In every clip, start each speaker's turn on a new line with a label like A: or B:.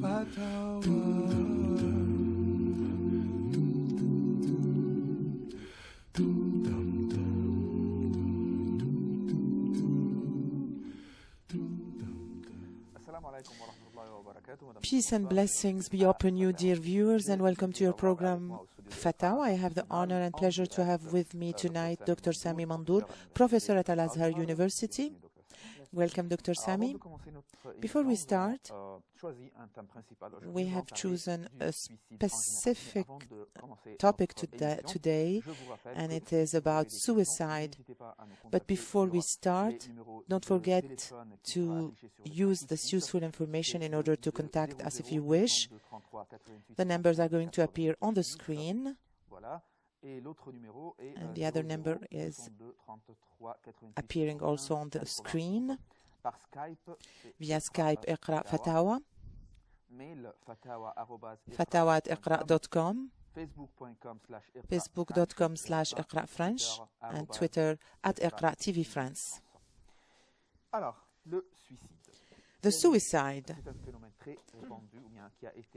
A: Peace and blessings be upon you, dear viewers, and welcome to your program Fatawa. I have the honor and pleasure to have with me tonight Dr. Sami Mandour, professor at Al-Azhar University. Welcome, Dr. Sami. Before we start, we have chosen a specific topic today, and it is about suicide. But before we start, don't forget to use this useful information in order to contact us if you wish. The numbers are going to appear on the screen. And the other number is appearing also on the screen via Skype, Iqraa Fatawa, fatawa@iqraa.com, facebook.com/Iqraa French, and Twitter @Iqraa TV France. The suicide,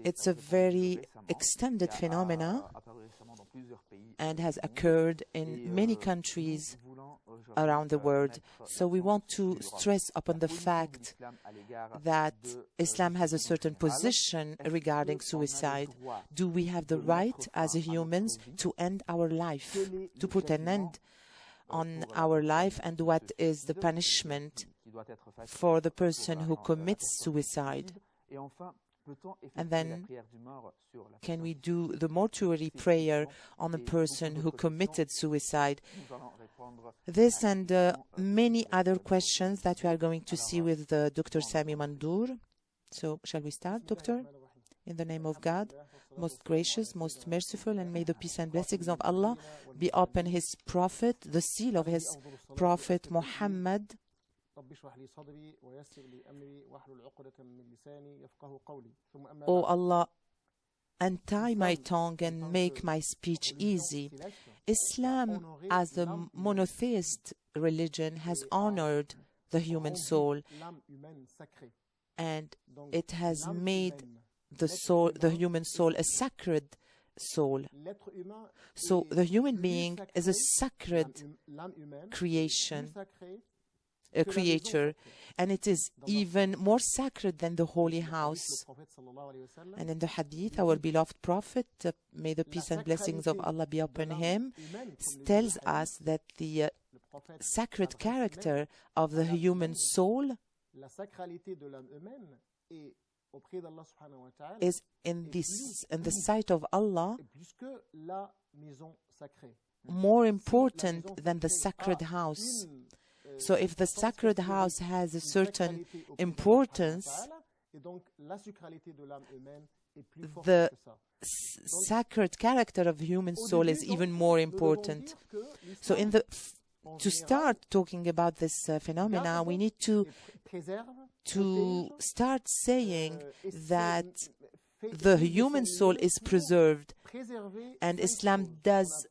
A: it's a very extended phenomena and has occurred in many countries around the world. So we want to stress upon the fact that Islam has a certain position regarding suicide. Do we have the right as humans to end our life, to put an end on our life, and what is the punishment for the person who commits suicide? And then, can we do the mortuary prayer on a person who committed suicide? This and many other questions that we are going to see with Dr. Sami Mandour. So, shall we start, Doctor? In the name of God, most gracious, most merciful, and may the peace and blessings of Allah be upon His Prophet, the seal of His Prophet Muhammad. O Allah, untie my tongue and make my speech easy. Islam, as a monotheist religion, has honored the human soul, and it has made the human soul a sacred soul. So the human being is a sacred creation, a creature, and it is even more sacred than the holy house. And in the hadith, our beloved Prophet, may the peace and blessings of Allah be upon him, tells us that the sacred character of the human soul is in the sight of Allah more important than the sacred house. So if the sacred house has a certain importance, the sacred character of the human soul is even more important. So to start talking about this phenomena, we need to start saying that the human soul is preserved, and Islam does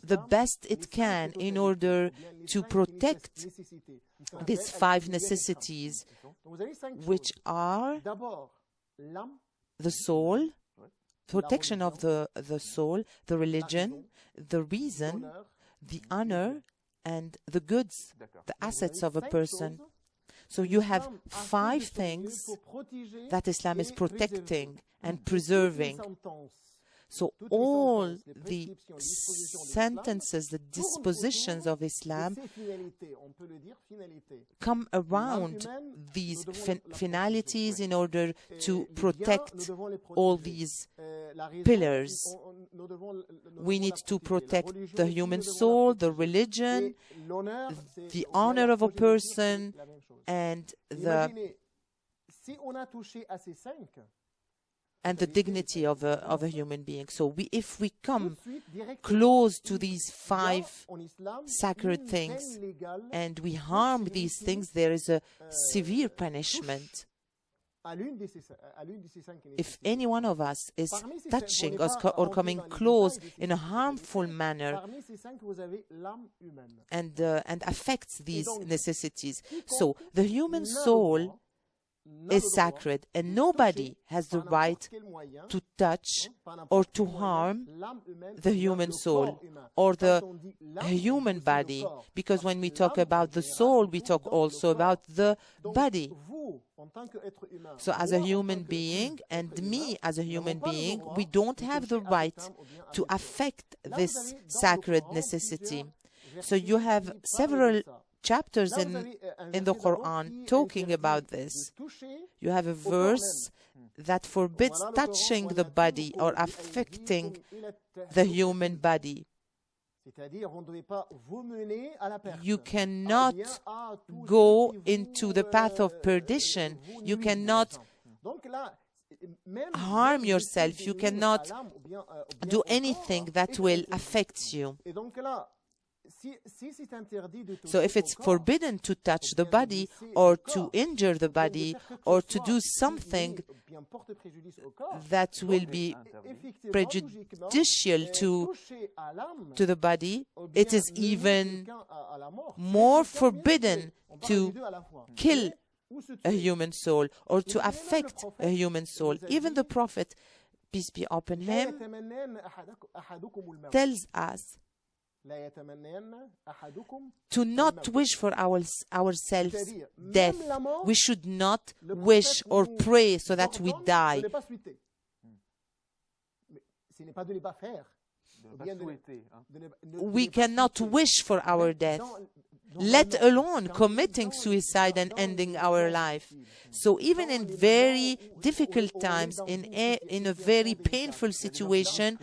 A: the best it can in order to protect these 5 necessities, which are the soul, protection of the soul, the religion, the reason, the honor, and the goods, the assets of a person. So you have 5 things that Islam is protecting and preserving. So all the sentences, the dispositions of Islam come around these finalities in order to protect all these pillars. We need to protect the human soul, the religion, the honor of a person, and the dignity of a human being. So if we come close to these 5 sacred things and we harm these things, there is a severe punishment. If any one of us is touching us or coming close in a harmful manner and affects these necessities. So the human soul is sacred, and nobody has the right to touch or to harm the human soul or the human body, because when we talk about the soul, we talk also about the body. So as a human being, and me as a human being, we don't have the right to affect this sacred necessity. So you have several chapters in the Quran talking about this. You have a verse that forbids touching the body or affecting the human body. You cannot go into the path of perdition. You cannot harm yourself. You cannot do anything that will affect you. So if it's forbidden to touch the body or to injure the body or to do something that will be prejudicial to the body, it is even more forbidden to kill a human soul or to affect a human soul. Even the Prophet, peace be upon him, tells us to not wish for ourselves death. We should not wish or pray so that we die. We cannot wish for our death, let alone committing suicide and ending our life. So even in very difficult times, in a very painful situation,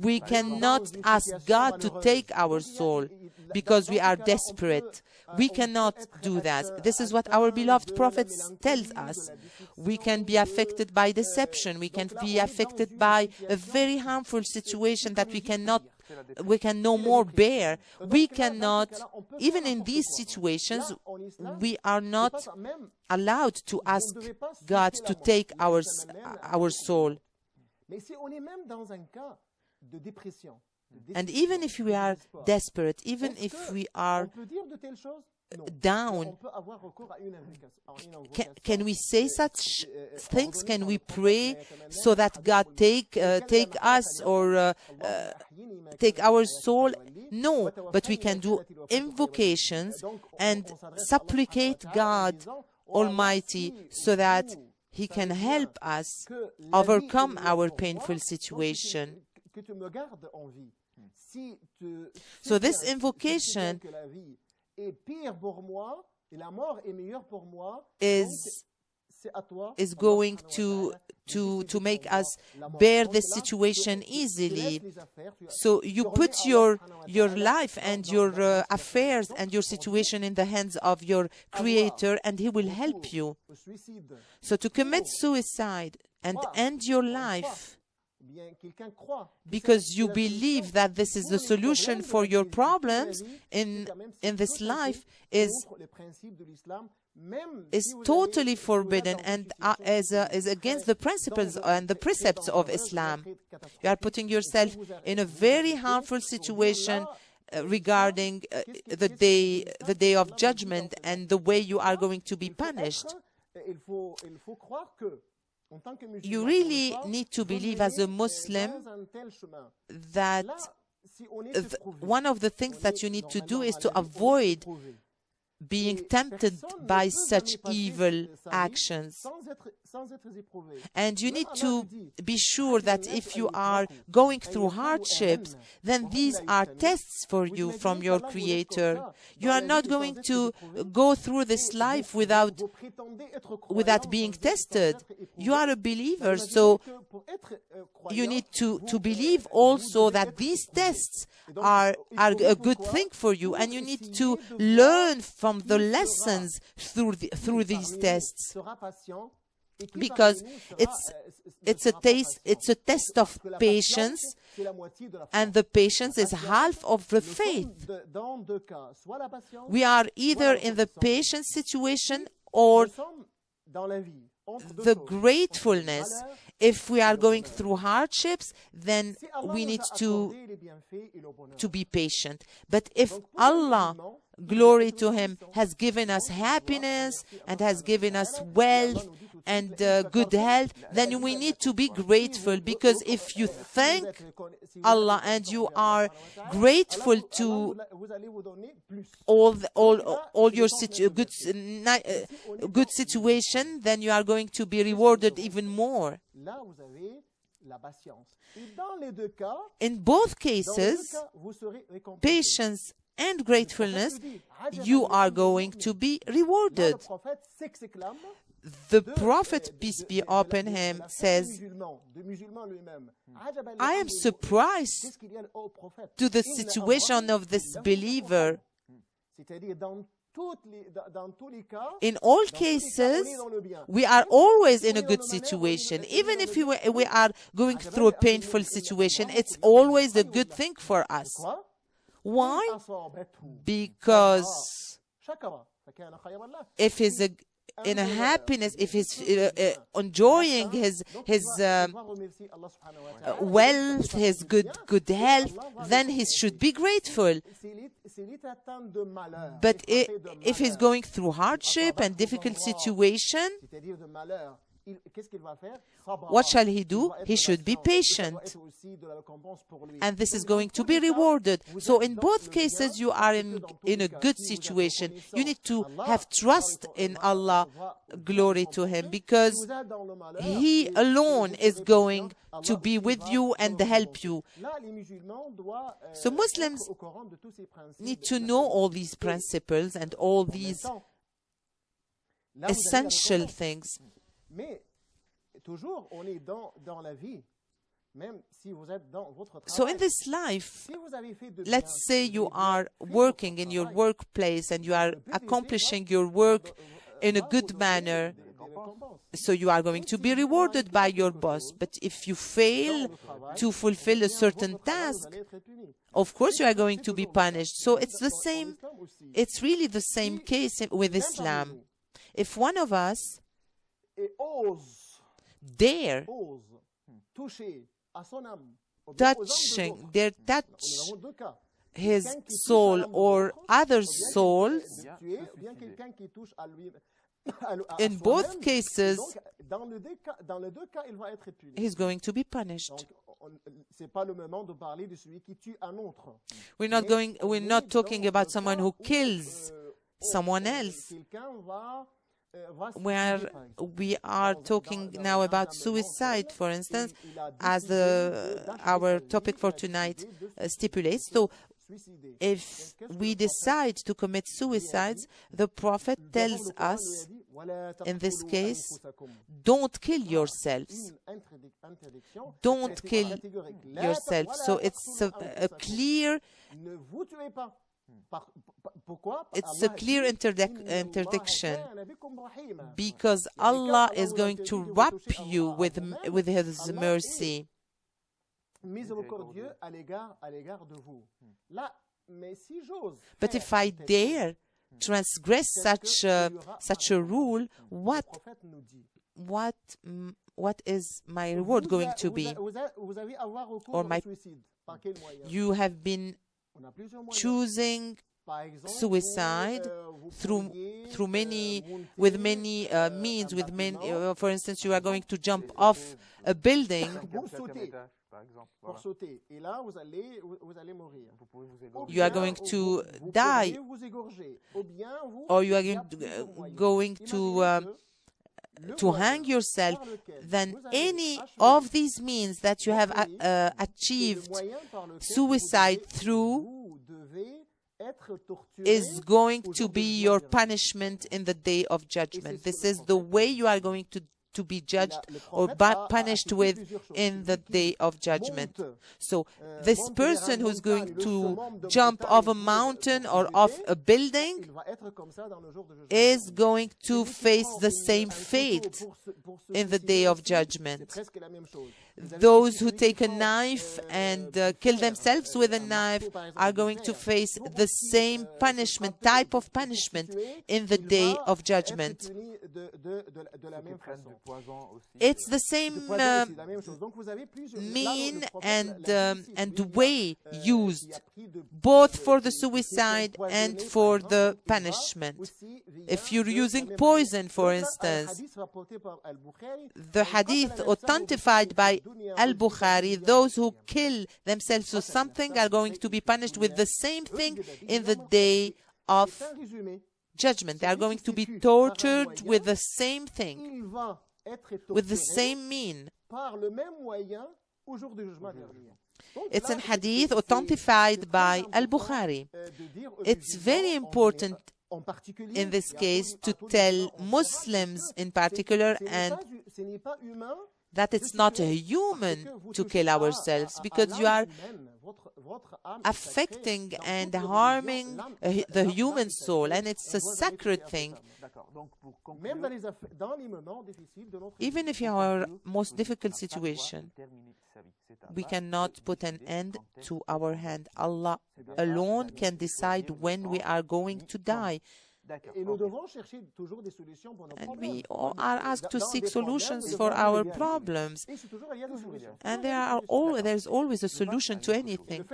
A: we cannot ask God to take our soul because we are desperate. We cannot do that. This is what our beloved Prophet tells us. We can be affected by deception. We can be affected by a very harmful situation that we can no more bear. We cannot, even in these situations, we are not allowed to ask God to take our soul. And even if we are desperate, even if we are down, can we say such things? Can we pray so that God take us or take our soul? No, but we can do invocations and supplicate God Almighty so that He can help us overcome our painful situation. So this invocation is going to make us bear this situation easily. So you put your life and your affairs and your situation in the hands of your Creator, and He will help you. So to commit suicide and end your life because you believe that this is the solution for your problems in this life is totally forbidden and is against the principles and the precepts of Islam. You are putting yourself in a very harmful situation regarding the day of judgment and the way you are going to be punished. You really need to believe as a Muslim that one of the things that you need to do is to avoid being tempted by such evil actions. And you need to be sure that if you are going through hardships, then these are tests for you from your Creator. You are not going to go through this life without being tested. You are a believer, so you need to believe also that these tests are a good thing for you, and you need to learn from the lessons through these tests. Because it's a test of patience, and the patience is half of the faith. We are either in the patient situation or the gratefulness. If we are going through hardships, then we need to be patient. But if Allah glory to him, has given us happiness and has given us wealth and good health, then we need to be grateful, because if you thank Allah and you are grateful to all your good situation, then you are going to be rewarded even more. In both cases, patience and gratefulness, you are going to be rewarded. The Prophet, peace be upon him, says, I am surprised to the situation of this believer. In all cases, we are always in a good situation. Even if we are going through a painful situation, it's always a good thing for us. Why? Because if he's in a happiness, if he's enjoying his wealth, his good health, then he should be grateful. But if he's going through hardship and difficult situation, what shall he do? He should be patient. And this is going to be rewarded. So in both cases, you are in a good situation. You need to have trust in Allah, glory to him, because he alone is going to be with you and help you. So Muslims need to know all these principles and all these essential things. So in this life, let's say you are working in your workplace and you are accomplishing your work in a good manner, so you are going to be rewarded by your boss. But if you fail to fulfill a certain task, of course you are going to be punished. So it's the same, it's really the same case with Islam. If one of us dare touch his soul or other souls, in both cases, he's going to be punished. We're not talking about someone who kills someone else. Where we are talking now about suicide, for instance, as our topic for tonight stipulates. So if we decide to commit suicides, the Prophet tells us, in this case, don't kill yourselves. Don't kill yourself. So it's a clear interdiction, because Allah is going to wrap you with His mercy. But if I dare transgress such a rule, what is my reward going to be? Or you have been choosing suicide through many means. For instance, you are going to jump off a building. You are going to die, or you are going to hang yourself. Then any of these means that you have achieved suicide through is going to be your punishment in the day of judgment. This is the way you are going to be judged or punished with in the day of judgment. So this person who's going to jump off a mountain or off a building is going to face the same fate in the day of judgment. Those who take a knife and kill themselves with a knife are going to face the same punishment, type of punishment in the day of judgment. It's the same mean and way used, both for the suicide and for the punishment. If you're using poison, for instance, the hadith authenticated by Al-Bukhari, those who kill themselves with something are going to be punished with the same thing in the day of judgment. They are going to be tortured with the same thing, with the same mean. It's an hadith authenticated by Al-Bukhari. It's very important in this case to tell Muslims in particular and that it's not human to kill ourselves, because you are affecting and harming the human soul, and it's a sacred thing. Even if you are in a most difficult situation, we cannot put an end to our hand. Allah alone can decide when we are going to die. And we all are asked to seek solutions for our problems. And there's always a solution to anything.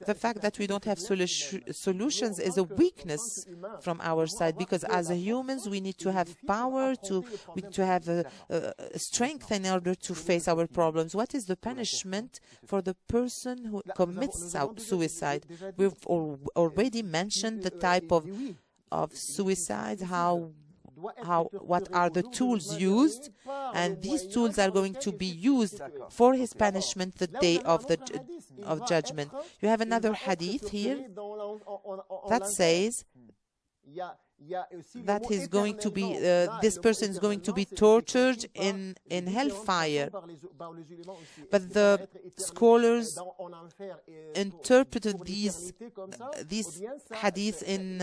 A: The fact that we don't have solutions is a weakness from our side, because as humans we need to have power, we need to have strength in order to face our problems. What is the punishment for the person who commits suicide? We've already mentioned the type of suicide, what are the tools used, and these tools are going to be used for his punishment the day of judgment. You have another hadith here that says that he's going to be this person is going to be tortured in hellfire. But the scholars interpreted these hadiths in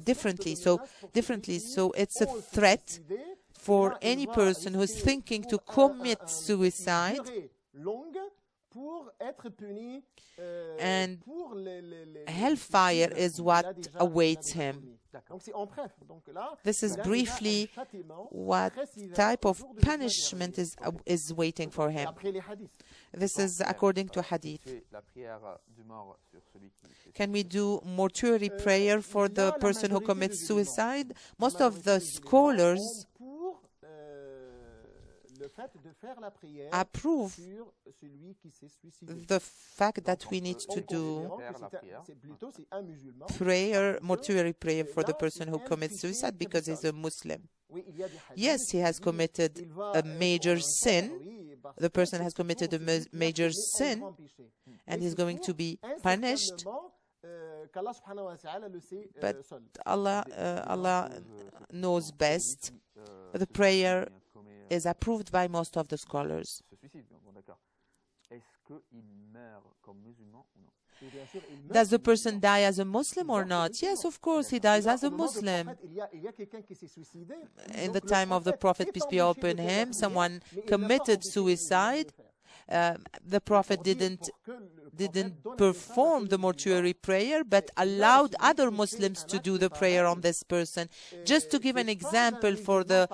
A: differently. So it's a threat for any person who is thinking to commit suicide, and hellfire is what awaits him. This is briefly what type of punishment is waiting for him. This is according to hadith. Can we do mortuary prayer for the person who commits suicide? Most of the scholars approve the fact that we need to do mortuary prayer for the person who commits suicide because he's a Muslim. Yes, he has committed a major sin. The person has committed a major sin, and he's going to be punished. But Allah knows best. The prayer is approved by most of the scholars. Does the person die as a Muslim or not? Yes, of course, he dies as a Muslim. In the time of the Prophet, peace be upon him, someone committed suicide. The Prophet didn't perform the mortuary prayer, but allowed other Muslims to do the prayer on this person. Just to give an example for the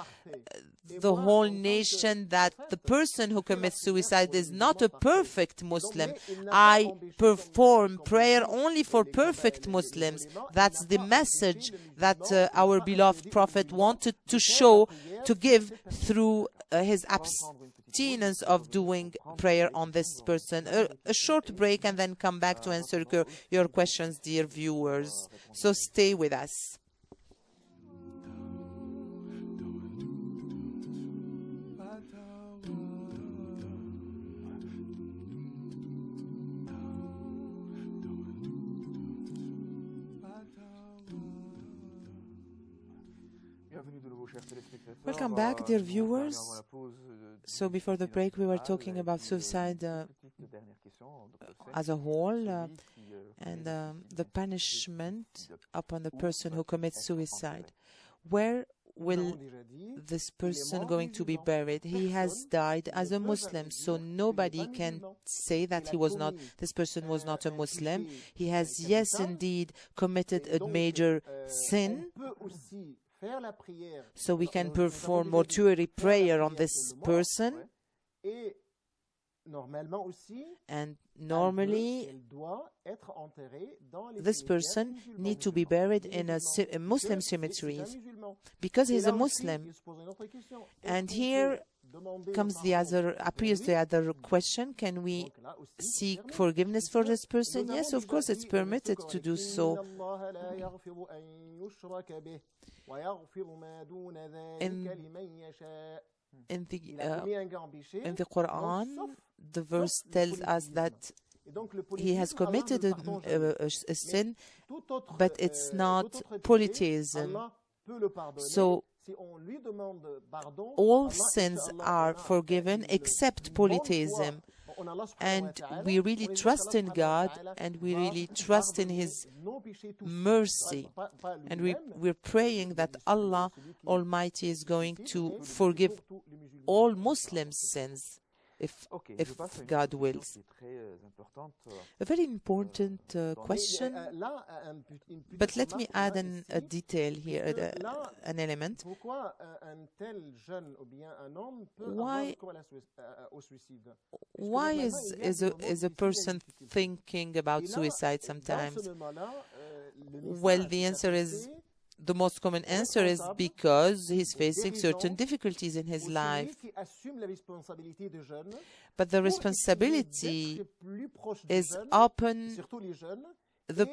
A: whole nation, that the person who commits suicide is not a perfect Muslim. I perform prayer only for perfect Muslims. That's the message that our beloved Prophet wanted to give through his abstinence of doing prayer on this person. A short break and then come back to answer your questions, dear viewers. So stay with us. Welcome back, dear viewers. So before the break, we were talking about suicide as a whole and the punishment upon the person who commits suicide. Where will this person going to be buried? He has died as a Muslim, so nobody can say that this person was not a Muslim. He has, yes, indeed, committed a major sin, So we can perform mortuary prayer on this person. And normally, this person needs to be buried in a Muslim cemetery because he's a Muslim. And here appears the other question: can we seek forgiveness for this person? Yes, of course, it's permitted to do so. In the Quran, the verse tells us that he has committed a sin, but it's not polytheism. So all sins are forgiven except polytheism. And we really trust in God, and we really trust in His mercy. And we're praying that Allah Almighty is going to forgive all Muslim sins, if God wills. A very important question, but let me add a detail here, an element. Why is a person thinking about suicide sometimes? Well, the most common answer is because he's facing certain difficulties in his life. But the responsibility is upon the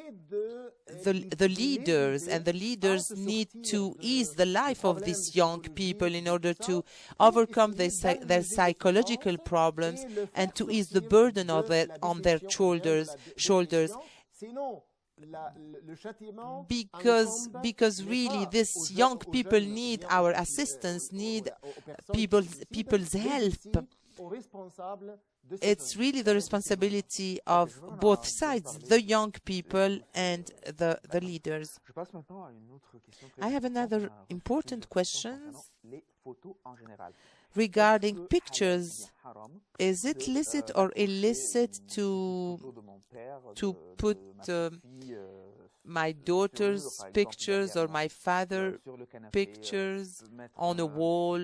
A: leaders, and the leaders need to ease the life of these young people in order to overcome their psychological problems and to ease the burden of it on their shoulders. Because really these young people need our assistance, need people's help. It's really the responsibility of both sides, the young people and the leaders. I have another important question regarding pictures. Is it licit or illicit to put my daughter's pictures or my father's pictures on a wall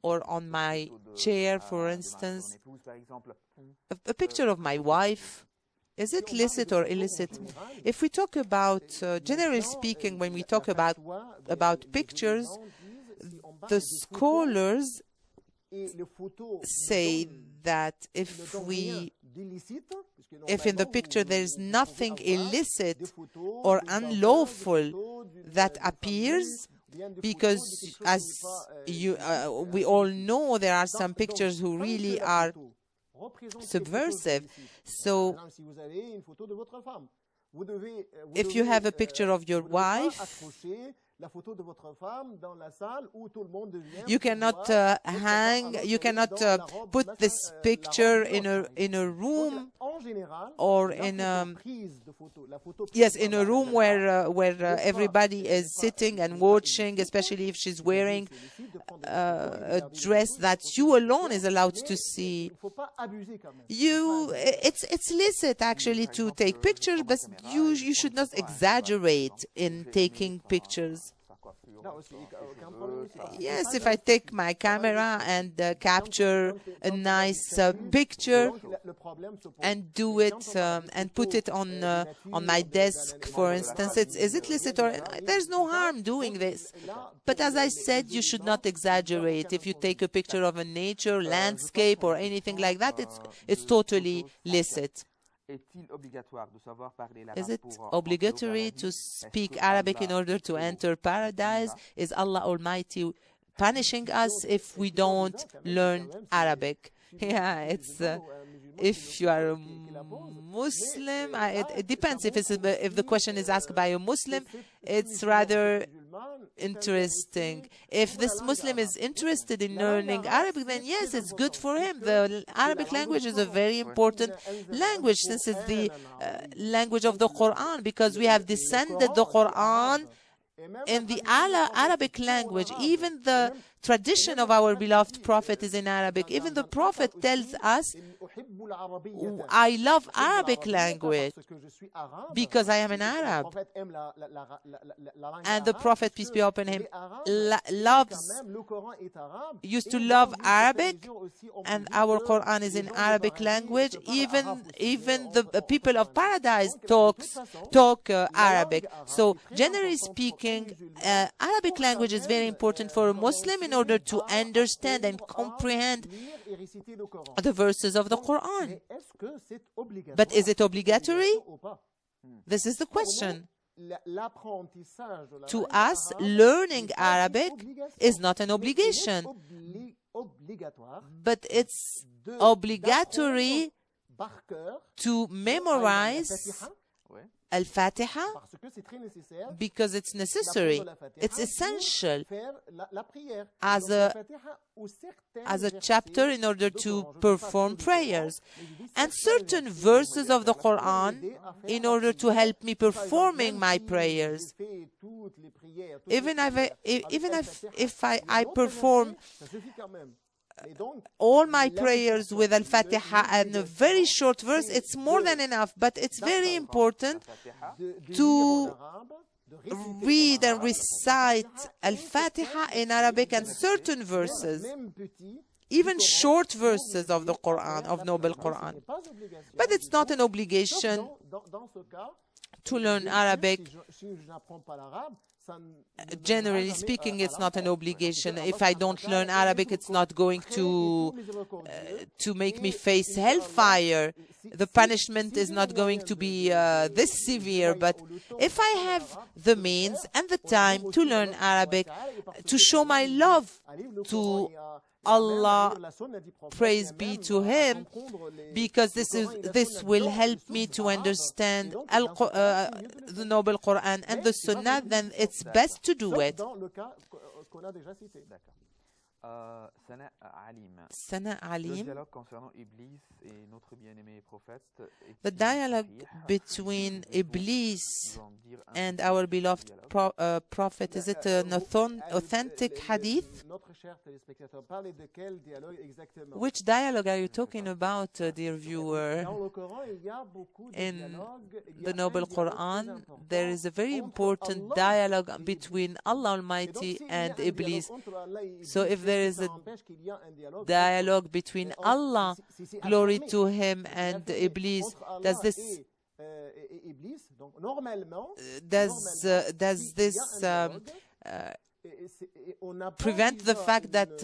A: or on my chair, for instance? A picture of my wife. Is it licit or illicit? If we talk about, generally speaking, when we talk about pictures, the scholars say that if in the picture there is nothing illicit or unlawful that appears, because as we all know, there are some pictures who really are subversive. So if you have a picture of your wife, you cannot put this picture in a room or in a room where everybody is sitting and watching, especially if she's wearing a dress that you alone is allowed to see. It's licit actually to take pictures, but you should not exaggerate in taking pictures. Yes, if I take my camera and capture a nice picture and do it and put it on my desk, for instance, is it licit or there's no harm doing this? But as I said, you should not exaggerate. If you take a picture of a nature, landscape, or anything like that, it's totally licit. Is it obligatory to speak Arabic in order to enter paradise? Is Allah Almighty punishing us if we don't learn Arabic? Yeah, it's if you are a Muslim, it depends. If the question is asked by a Muslim, it's rather interesting. If this Muslim is interested in learning Arabic, then yes, it's good for him. The Arabic language is a very important language, since it's the language of the Quran, because we have descended the Quran in the Arabic language. Even the tradition of our beloved Prophet is in Arabic. Even the Prophet tells us, I love Arabic language because I am an Arab. And the Prophet, peace be upon him, used to love Arabic, and our Quran is in Arabic language. Even the people of paradise talk Arabic. So generally speaking, Arabic language is very important for a Muslim in order to understand and comprehend the verses of the Quran. But is it obligatory? This is the question. To us, learning Arabic is not an obligation, but it's obligatory to memorize Al-Fatiha because it's necessary. It's essential as a chapter in order to perform prayers. And certain verses of the Quran in order to help me performing my prayers. Even if I perform all my prayers with Al-Fatiha and a very short verse, it's more than enough. But it's very important to read and recite Al-Fatiha in Arabic and certain verses, even short verses of the Quran, of Noble Quran. But it's not an obligation to learn Arabic. Generally speaking, it's not an obligation. If I don't learn Arabic, it's not going to make me face hellfire. The punishment is not going to be this severe. But if I have the means and the time to learn Arabic, to show my love to Allah, praise be to Him, because this will help me to understand the Noble Quran and the Sunnah, then it's best to do it. Sana Alim, the dialogue between Iblis and our beloved Prophet, is it an authentic hadith? Which dialogue are you talking about, dear viewer? In the Noble Quran, there is a very important dialogue between Allah Almighty and Iblis. So if there is a dialogue between Allah, glory to Him, and Iblis, does this prevent the fact that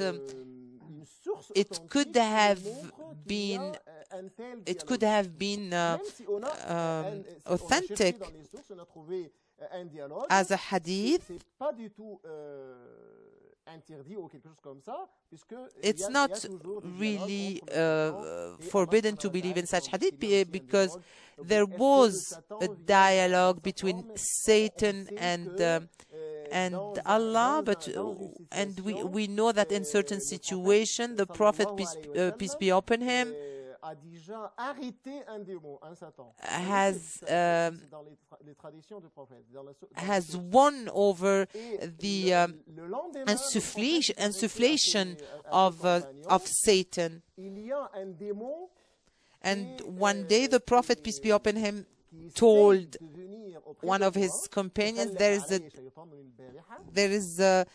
A: it could have been authentic as a hadith? It's not really forbidden to believe in such hadith because there was a dialogue between Satan and Allah, and we know that in certain situations the Prophet, peace be upon him, has won over the insufflation of Satan. And one day the Prophet, peace be upon him, told one of his companions, there is a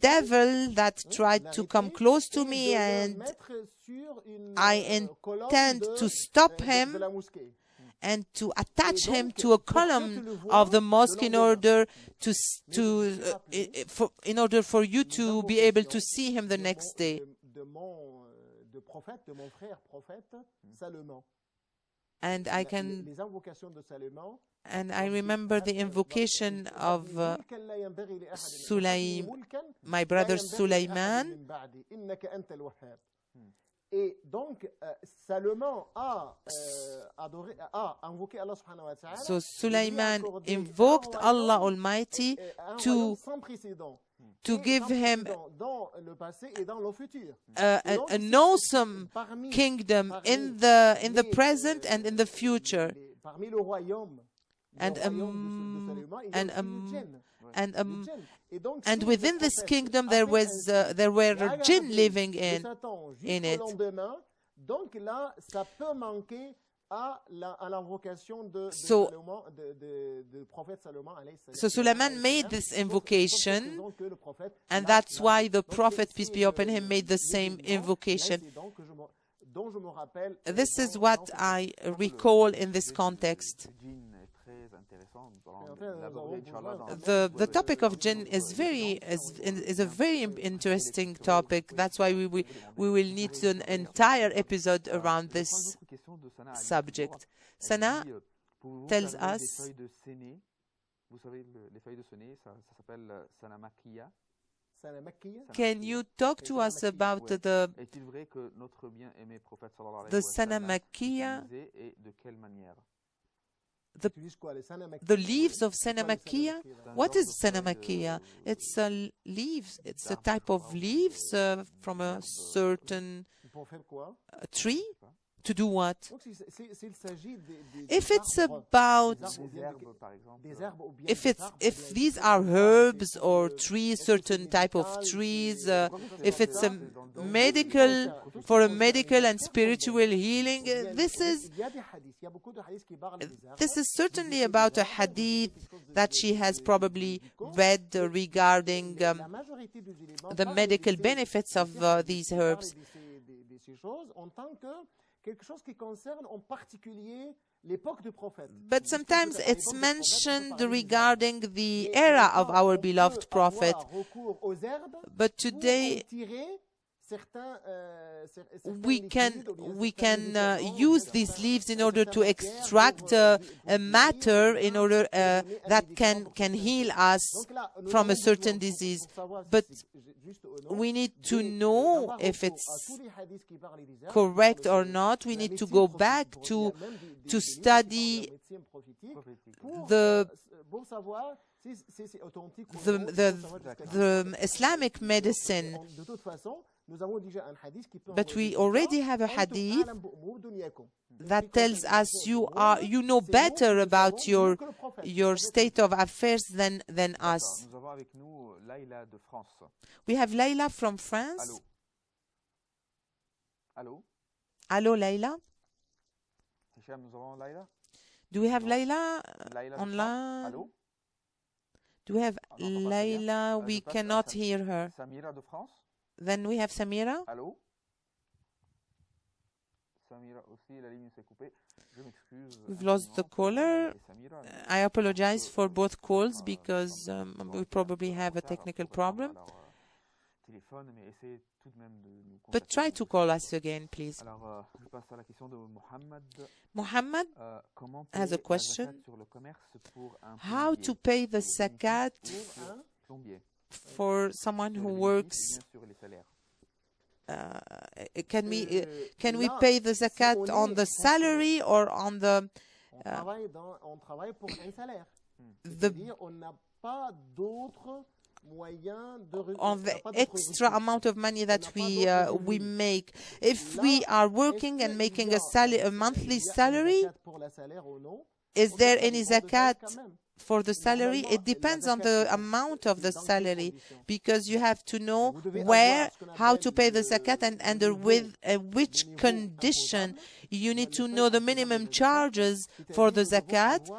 A: devil that tried to come close to me, and I intend to stop him and to attach him to a column of the mosque in order for you to be able to see him the next day. And I remember the invocation of my brother Sulaiman. So Sulaiman invoked Allah Almighty to give him an awesome kingdom in the present and in the future. and within this kingdom there were jinn living in it. So Suleiman made this invocation, and that's why the Prophet, peace be upon him, made the same invocation. This is what I recall in this context. The topic of jinn is a very interesting topic. That's why we will need an entire episode around this subject. Sana tells us. Can you talk to us about the Sana Makkiya? The leaves of Sana Makkiya? What is Sana Makkiya? It's leaves. It's a type of leaves from a certain tree. To do what? If it's about, if these are herbs or trees, certain type of trees, if it's a for a medical and spiritual healing, this is certainly about a hadith that she has probably read regarding the medical benefits of these herbs. But sometimes it's mentioned regarding the era of our beloved Prophet. But today we can use these leaves in order to extract a matter in order that can heal us from a certain disease. But we need to know if it's correct or not. We need to go back to study the Islamic medicine. But we already have a hadith that tells us you know better about your state of affairs than us. We have Layla from France. Hello, Layla. Do we have Layla online? Do we have Layla? We cannot hear her. Then we have Samira. We've lost the caller. I apologize for both calls because we probably have a technical problem. But try to call us again, please. Muhammad has a question. How to pay the zakat for someone who works? Can we pay the zakat on the salary or on the extra amount of money that we make? If we are working and making a monthly salary, is there any zakat for the salary? It depends on the amount of the salary, because you have to know how to pay the zakat and under which condition. You need to know the minimum charges for the zakat.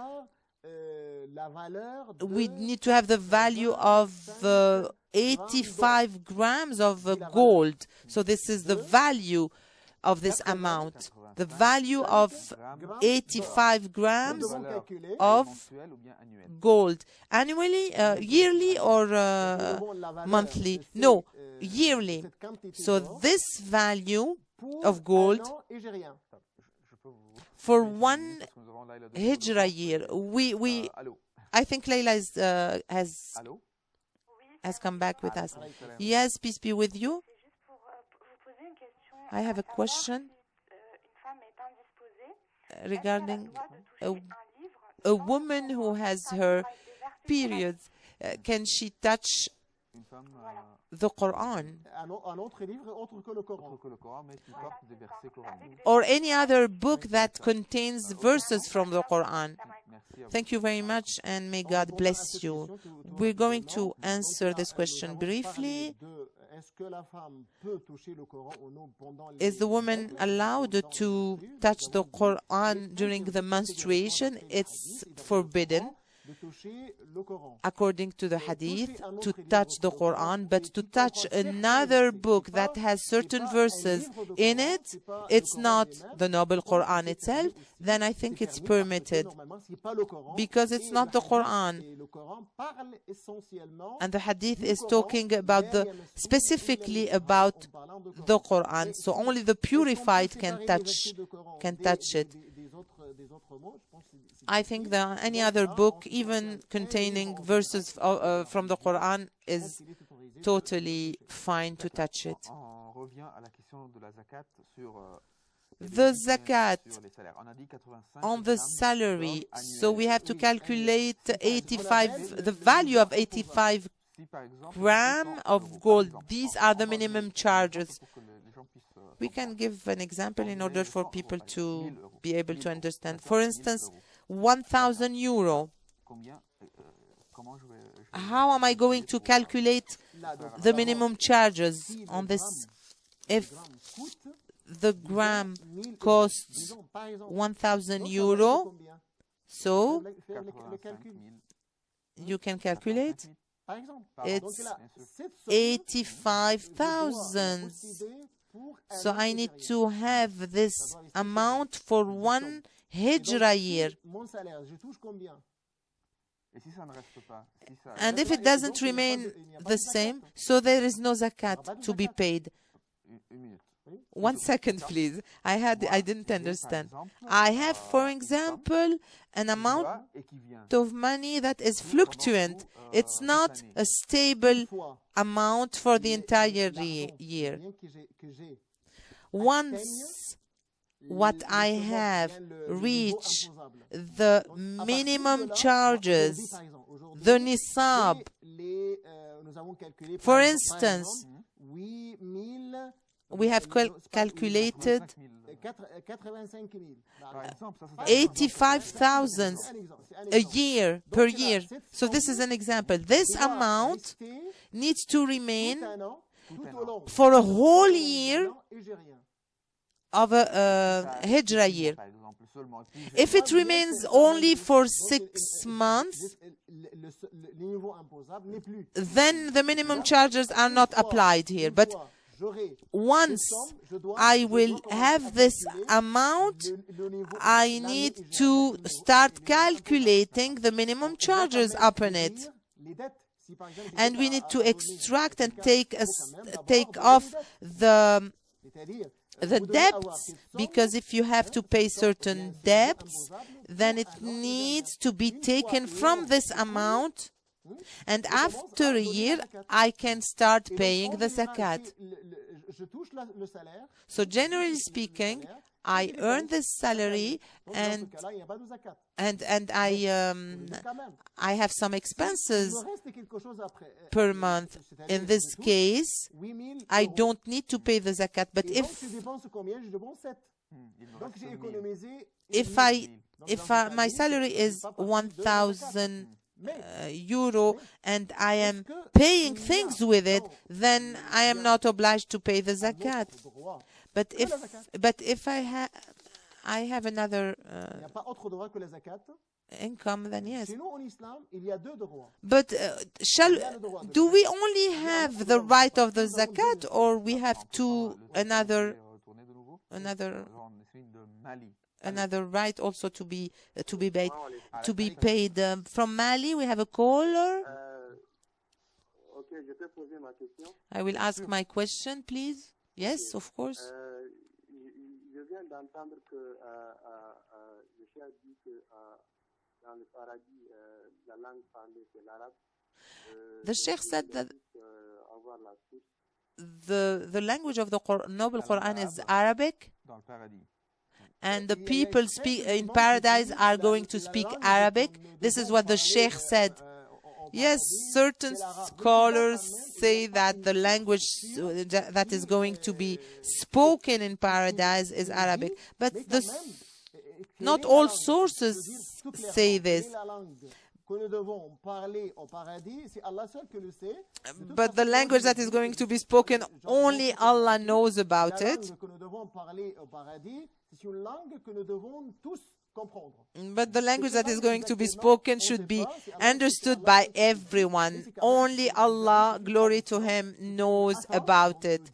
A: We need to have the value of 85 grams of gold. So this is the value of this amount. The value of 85 grams of gold. Annually, yearly or monthly? No, yearly. So this value of gold for one Hijra year, I think Layla has come back with us. Yes, peace be with you. I have a question regarding a woman who has her periods. Can she touch the Quran or any other book that contains verses from the Quran. Thank you very much, and may God bless you. We're going to answer this question briefly. Is the woman allowed to touch the Quran during the menstruation? It's forbidden, according to the hadith, to touch the Quran, but to touch another book that has certain verses in it, it's not the noble Quran itself, then I think it's permitted, because it's not the Quran. And the hadith is talking about specifically about the Quran, so only the purified can touch it. I think that any other book, even containing verses from the Quran, is totally fine to touch it. The zakat on the salary, so we have to calculate the value of 85 grams of gold. These are the minimum charges. We can give an example in order for people to be able to understand. For instance, 1,000 euro. How am I going to calculate the minimum charges on this? If the gram costs 1,000 euro, so you can calculate. It's 85,000. So I need to have this amount for one Hijra year. And if it doesn't remain the same, so there is no zakat to be paid. 1 second, please. I didn't understand. I have, for example, an amount of money that is fluctuant. It's not a stable amount for the entire year. Once what I have reached the minimum charges, the nisab, for instance, we have calculated 85,000 a year, per year. So this is an example. This amount needs to remain for a whole year of a Hijra year. If it remains only for 6 months, then the minimum charges are not applied here. But once I will have this amount, I need to start calculating the minimum charges upon it. And we need to extract and take off the debts, because if you have to pay certain debts, then it needs to be taken from this amount, and after a year I can start paying the zakat. So generally speaking, I earn this salary and I have some expenses per month. In this case, I don't need to pay the zakat. But if my salary is 1,000 euro and I am paying things with it, then I am not obliged to pay the zakat. But if I have another income, then yes. But do we only have the right of the zakat, or we have another right also to be paid? From Mali, we have a caller. I will ask my question, please. Yes, of course.
B: Je viens d'entendre que le Cheikh dit que dans le paradis, la langue parlée c'est l'arabe.
A: The Sheikh said that the language of the Noble Quran is Arabic, and the people in paradise are going to speak Arabic. This is what the Sheikh said. Yes, certain scholars say that the language that is going to be spoken in paradise is Arabic. But not all sources say this. But the language that is going to be spoken, only Allah knows about it. But the language that is going to be spoken should be understood by everyone. Only Allah, glory to Him, knows about it.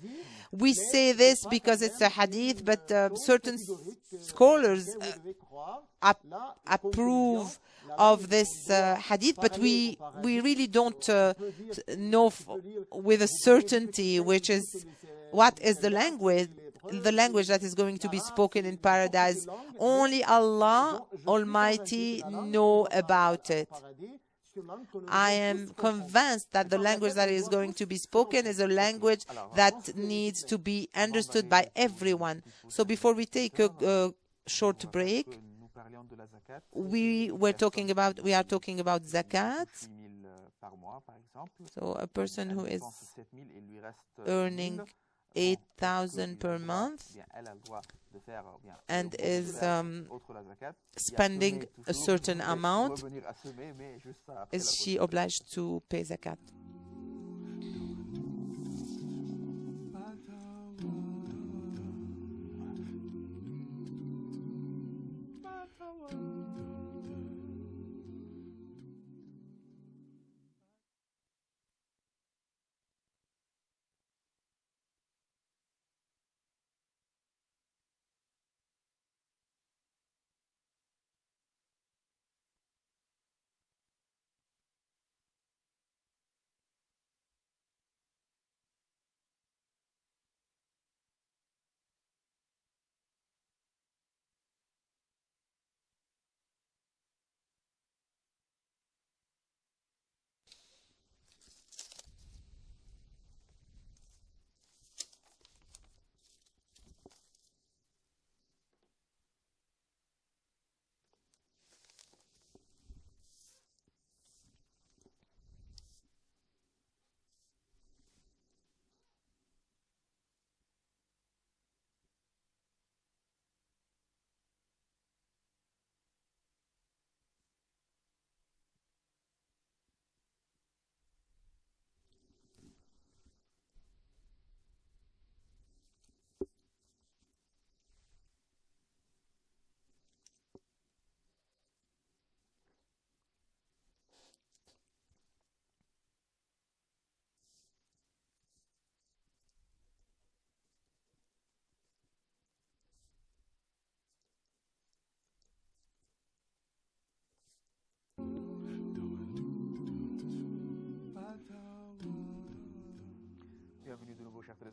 A: We say this because it's a hadith, but certain scholars approve of this hadith, but we really don't know with a certainty which is what is the language that is going to be spoken in paradise. Only Allah Almighty know about it. I am convinced that the language that is going to be spoken is a language that needs to be understood by everyone. So before we take a short break, we are talking about zakat. So a person who is earning 8,000 per month and is spending a certain amount, is she obliged to pay zakat?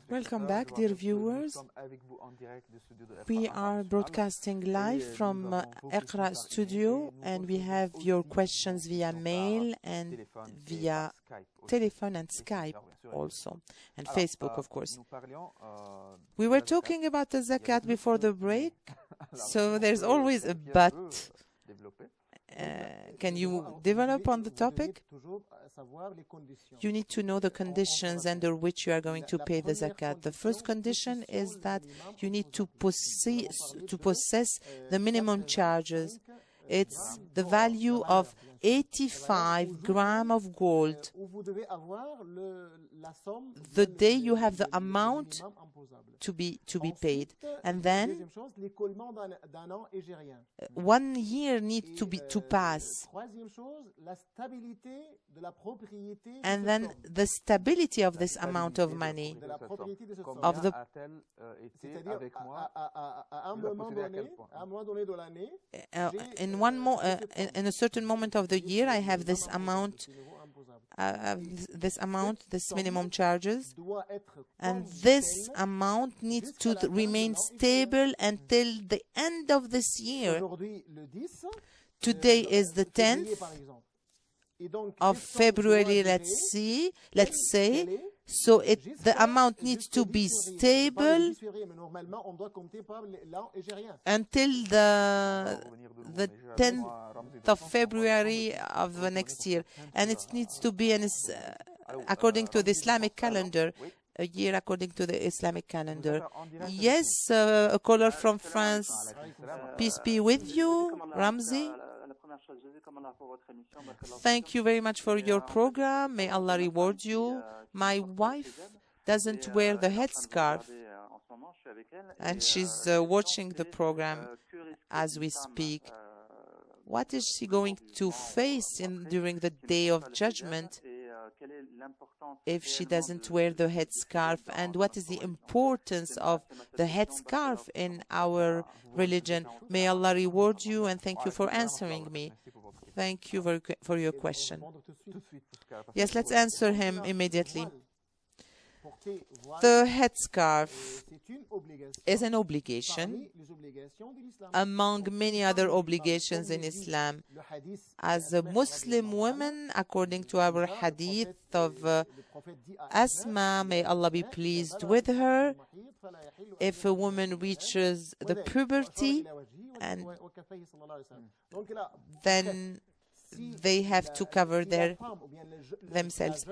A: Welcome back, dear viewers. We are broadcasting live from Iqraa studio, and we have your questions via mail and via telephone and Skype also, and Facebook, of course. We were talking about the zakat before the break, so there's always a but. Can you develop on the topic? You need to know the conditions under which you are going to pay the zakat. The first condition is that you need to possess the minimum charges. It's the value of 85 grams of gold. The day you have the amount to be paid, and then 1 year needs to pass, and then the stability of this amount of money, of the in a certain moment of the year, I have this amount, this minimum charges, and this amount needs to remain stable until the end of this year. Today is the 10th of February, let's say, so the amount needs to be stable until the 10th of February of the next year, and it needs to be according to the Islamic calendar, a year according to the Islamic calendar. Yes, a caller from France. Peace be with you, Ramzi. Thank you very much for your program. May Allah reward you. My wife doesn't wear the headscarf, and she's watching the program as we speak. What is she going to face during the day of judgment if she doesn't wear the headscarf? And what is the importance of the headscarf in our religion? May Allah reward you, and thank you for answering me. Thank you for your question. Yes, let's answer him immediately. The headscarf is an obligation among many other obligations in Islam. As a Muslim woman, according to our hadith of Asma, may Allah be pleased with her, if a woman reaches the puberty, and then they have to cover themselves.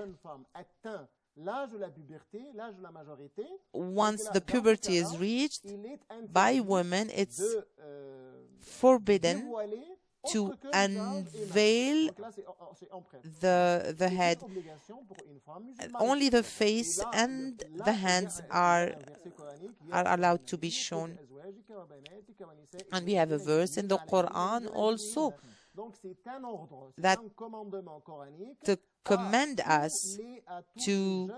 A: Once the puberty is reached by women, it's forbidden to unveil the head. Only the face and the hands are allowed to be shown. And we have a verse in the Quran also that command us to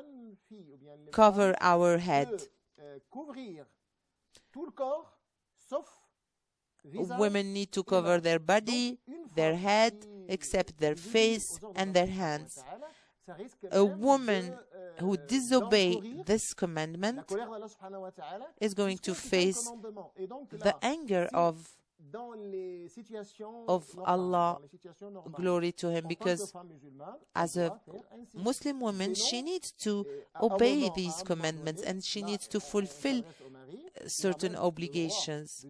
A: cover our head. Women need to cover their body, their head, except their face and their hands. A woman who disobeys this commandment is going to face the anger of Allah, glory to Him, because as a Muslim woman, she needs to obey these commandments and she needs to fulfill certain obligations.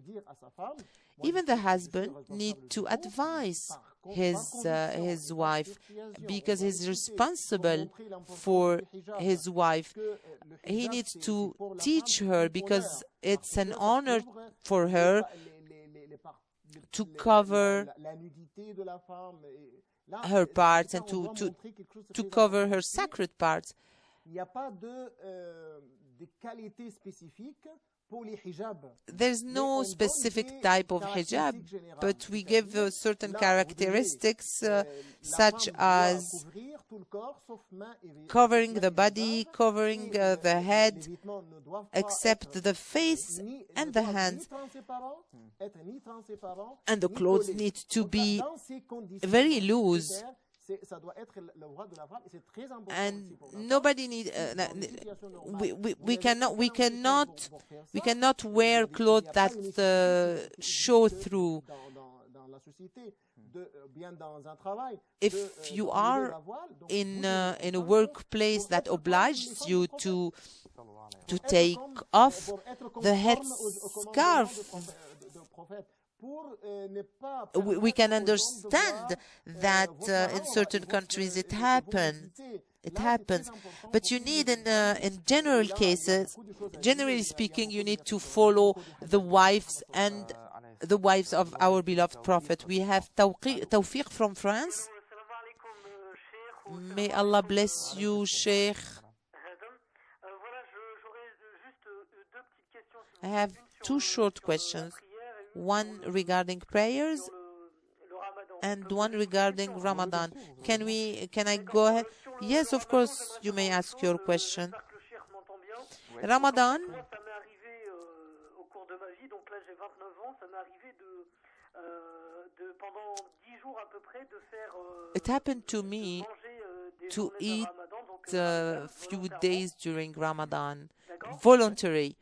A: Even the husband needs to advise his wife, because he's responsible for his wife. He needs to teach her, because it's an honor for her to cover her parts and to cover her sacred parts. There's no specific type of hijab, but we give certain characteristics such as covering the body, covering the head, except the face and the hands. And the clothes need to be very loose. And nobody needs. We cannot wear clothes that show through. If you are in a workplace that obliges you to take off the headscarf, we can understand that in certain countries it happens. But you need, in general cases, generally speaking, you need to follow the wives and the wives of our beloved Prophet. We have Tawfiq from France. May Allah bless you, Sheikh. I have two short questions. One regarding prayers and one regarding Ramadan. Can I go ahead? Yes, of course, you may ask your question. Ramadan. It happened to me to eat a few days during Ramadan, voluntary.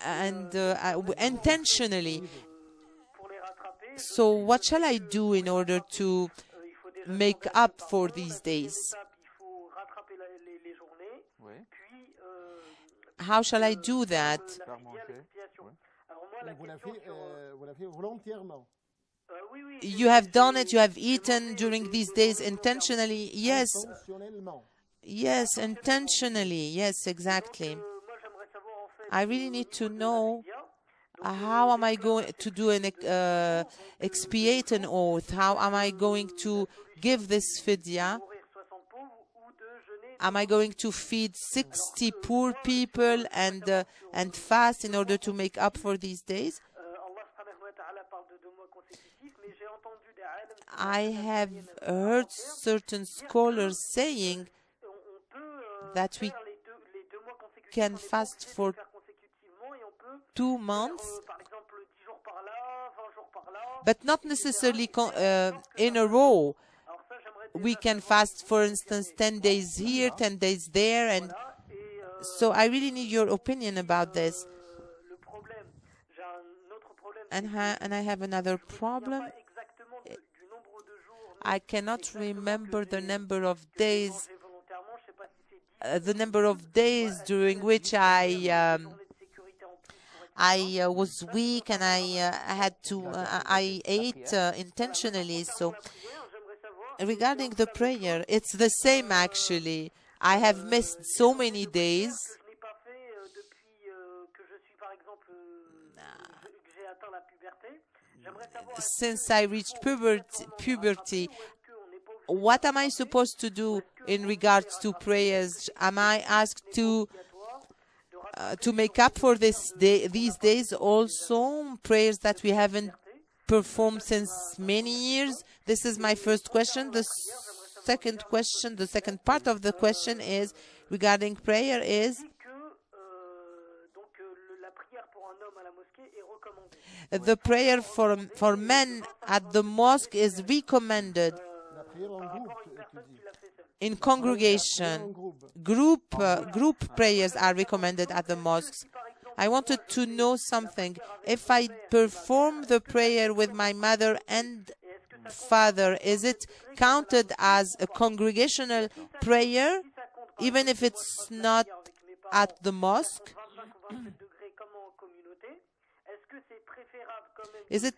A: And intentionally. So what shall I do in order to make up for these days? How shall I do that? You have done it, you have eaten during these days intentionally. Yes. Yes, intentionally. Yes, exactly. I really need to know how am I going to do an expiate an oath? How am I going to give this fidya? Am I going to feed 60 poor people and fast in order to make up for these days? I have heard certain scholars saying that we can fast for 2 months, but not necessarily in a row. We can fast, for instance, 10 days here, 10 days there, and so I really need your opinion about this. And I have another problem. I cannot remember the number of days during which I was weak and I ate intentionally. So regarding the prayer, it's the same actually. I have missed so many days. Since I reached puberty, what am I supposed to do in regards to prayers? Am I asked to make up for these days also, prayers that we haven't performed since many years? This is my first question. The second part of the question is regarding prayer is the prayer for men at the mosque is recommended in congregation. Group prayers are recommended at the mosques. I wanted to know something. If I perform the prayer with my mother and father, is it counted as a congregational prayer, even if it's not at the mosque? Is it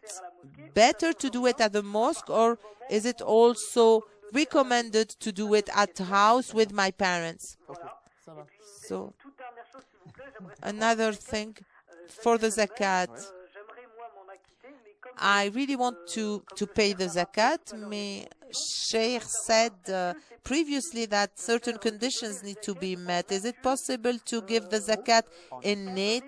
A: better to do it at the mosque, or is it also recommended to do it at house with my parents? So, another thing for the zakat. I really want to pay the zakat. Sheikh said previously that certain conditions need to be met. Is it possible to give the zakat in need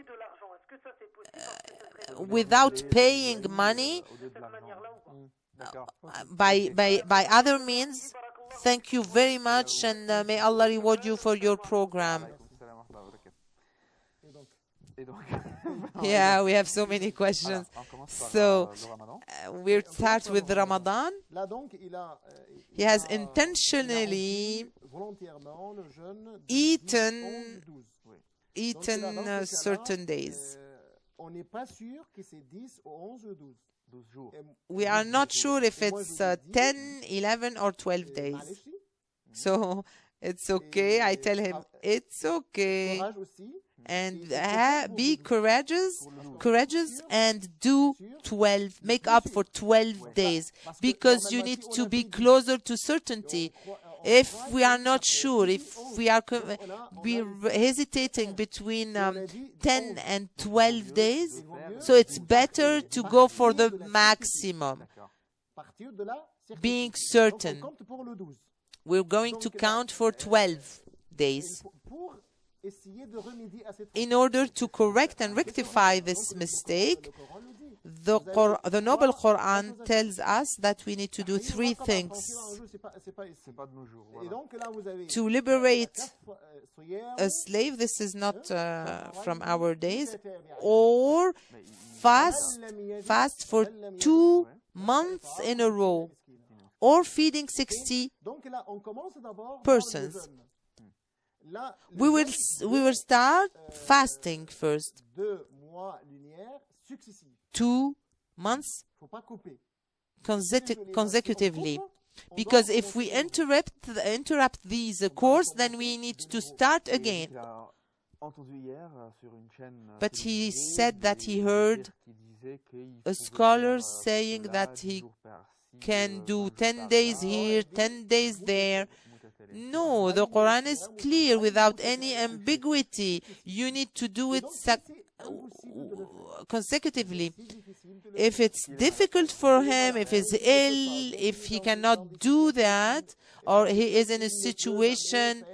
A: without paying money by other means? Thank you very much, and may Allah reward you for your program. Yeah, we have so many questions. So we'll start with Ramadan. He has intentionally eaten certain days. We are not sure if it's 10, 11, or 12 days. So it's okay. I tell him it's okay. And be courageous and do 12, make up for 12 days, because you need to be closer to certainty. If we are not sure, if we are hesitating between 10 and 12 days, so it's better to go for the maximum, being certain. We're going to count for 12 days. In order to correct and rectify this mistake, the Noble Quran tells us that we need to do 3 things. To liberate a slave, this is not from our days, or fast for 2 months in a row, or feeding 60 persons. We will start fasting first. 2 months consecutively. Because if we interrupt these course, then we need to start again. But he said that he heard scholars saying that he can do 10 days here, 10 days there. No, the Quran is clear without any ambiguity. You need to do it consecutively. If it's difficult for him, if he's ill, if he cannot do that, or he is in a situation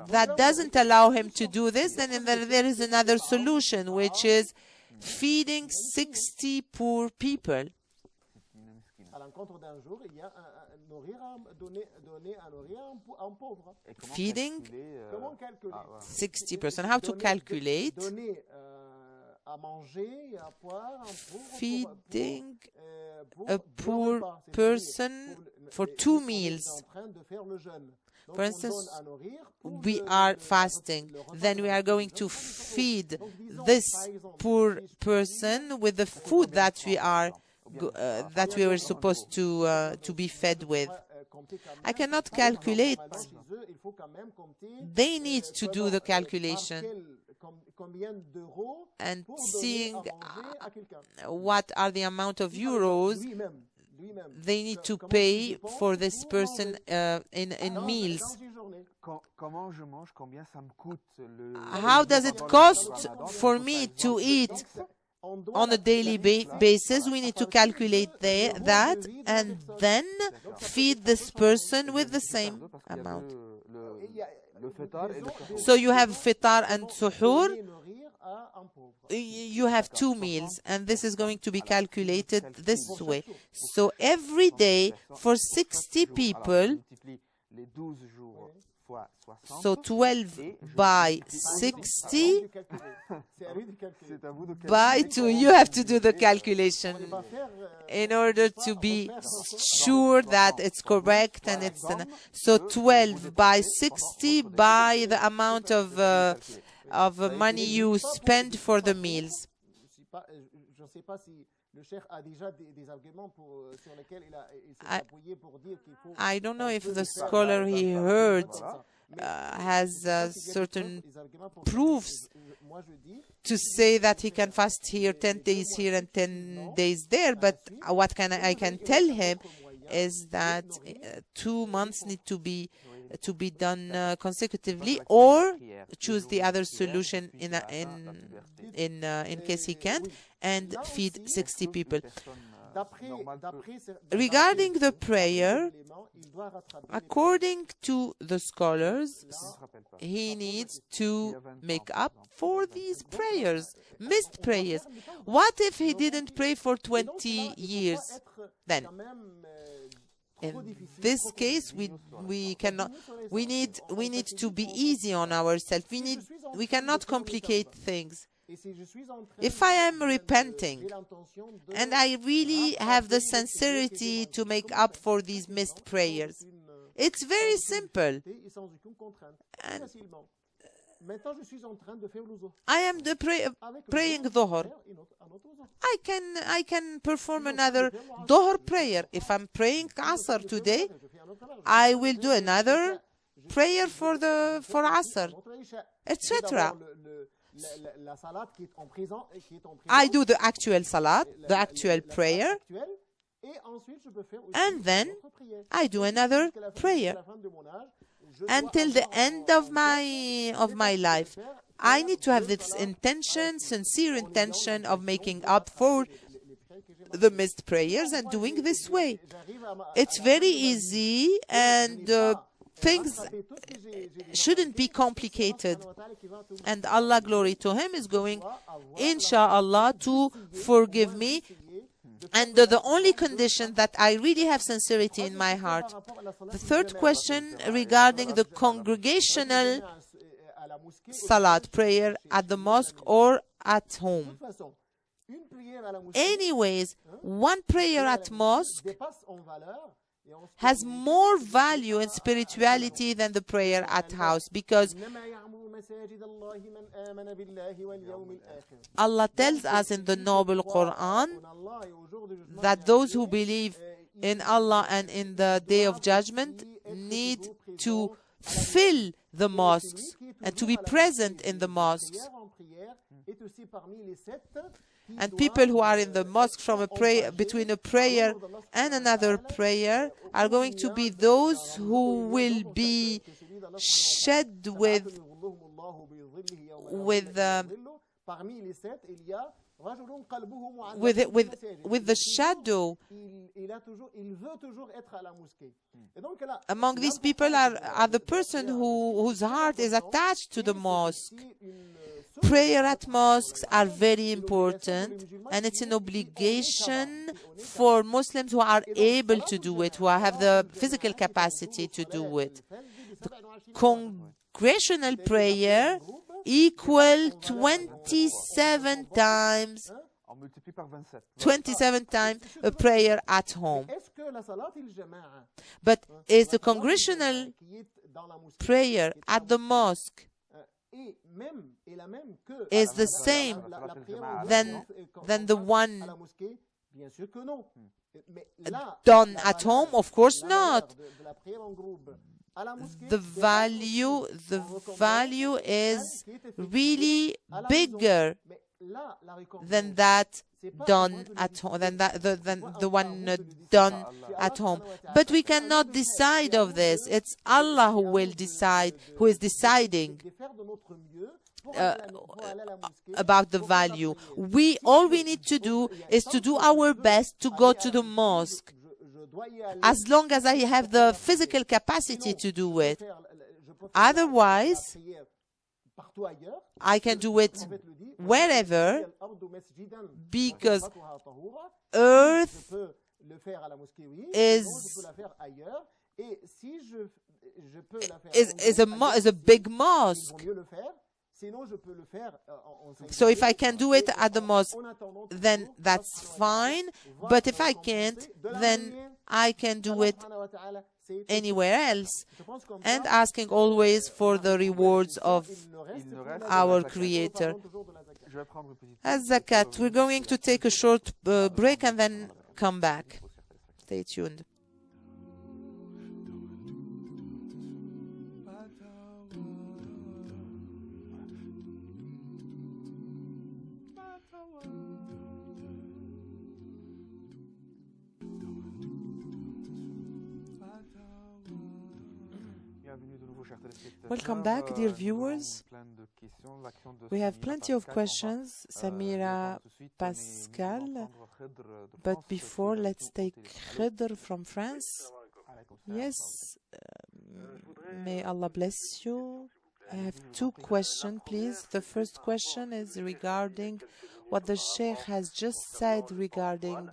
A: that doesn't allow him to do this, then there is another solution, which is feeding 60 poor people. Feeding 60%. How to calculate? Feeding a poor person for 2 meals. For instance, we are fasting. Then we are going to feed this poor person with the food that we were supposed to be fed with. I cannot calculate. They need to do the calculation and seeing what are the amount of euros they need to pay for this person in meals. How does it cost for me to eat on a daily basis? We need to calculate that and then feed this person with the same amount. So you have fitar and suhoor. You have 2 meals, and this is going to be calculated this way. So every day for 60 people, so 12 by 60 by 2. You have to do the calculation in order to be sure that it's correct. And it's so 12 by 60 by the amount of money you spend for the meals. I don't know if the scholar he heard has certain proofs to say that he can fast here 10 days here and 10 days there, but what I can tell him is that 2 months need to be done consecutively, or choose the other solution in case he can't, and feed 60 people. Regarding the prayer, according to the scholars, he needs to make up for these prayers, missed prayers. What if he didn't pray for 20 years? Then in this case, we need to be easy on ourselves. We cannot complicate things. If I am repenting and I really have the sincerity to make up for these missed prayers, it's very simple. And I am praying Dhuhr. I can perform another Dhuhr prayer. If I'm praying Asr today, I will do another prayer for Asr, etc. I do the actual salat, the actual prayer, and then I do another prayer until the end of my life. I need to have this intention, sincere intention of making up for the missed prayers and doing this way. It's very easy, and things shouldn't be complicated. And Allah, glory to Him, is going, inshallah, to forgive me. And the only condition that I really have sincerity in my heart. The third question regarding the congregational salat, prayer at the mosque or at home. Anyways, one prayer at mosque has more value and spirituality than the prayer at house, because Allah tells us in the noble Quran that those who believe in Allah and in the Day of Judgment need to fill the mosques and to be present in the mosques. And people who are in the mosque from between a prayer and another prayer are going to be those who will be shed with the shadow. Among these people are the person whose heart is attached to the mosque. Prayer at mosques are very important, and it's an obligation for Muslims who are able to do it, who have the physical capacity to do it. The congregational prayer equal 27 times a prayer at home. But is the congregational prayer at the mosque is the same than the one done at home? Of course not. The value is really bigger than that done at home, than the one done at home. But we cannot decide of this. It's Allah who will decide, who is deciding about the value. All we need to do is to do our best to go to the mosque, as long as I have the physical capacity to do it. Otherwise, I can do it wherever, because earth is a big mosque. So if I can do it at the mosque, then that's fine. But if I can't, then I can do it anywhere else, and asking always for the rewards of our Creator. As Zakat, we're going to take a short break and then come back. Stay tuned. Welcome back, dear viewers. We have plenty of questions. Samira, Pascal. But before, let's take Khidr from France. Yes. May Allah bless you. I have two questions, please. The first question is regarding what the Sheikh has just said regarding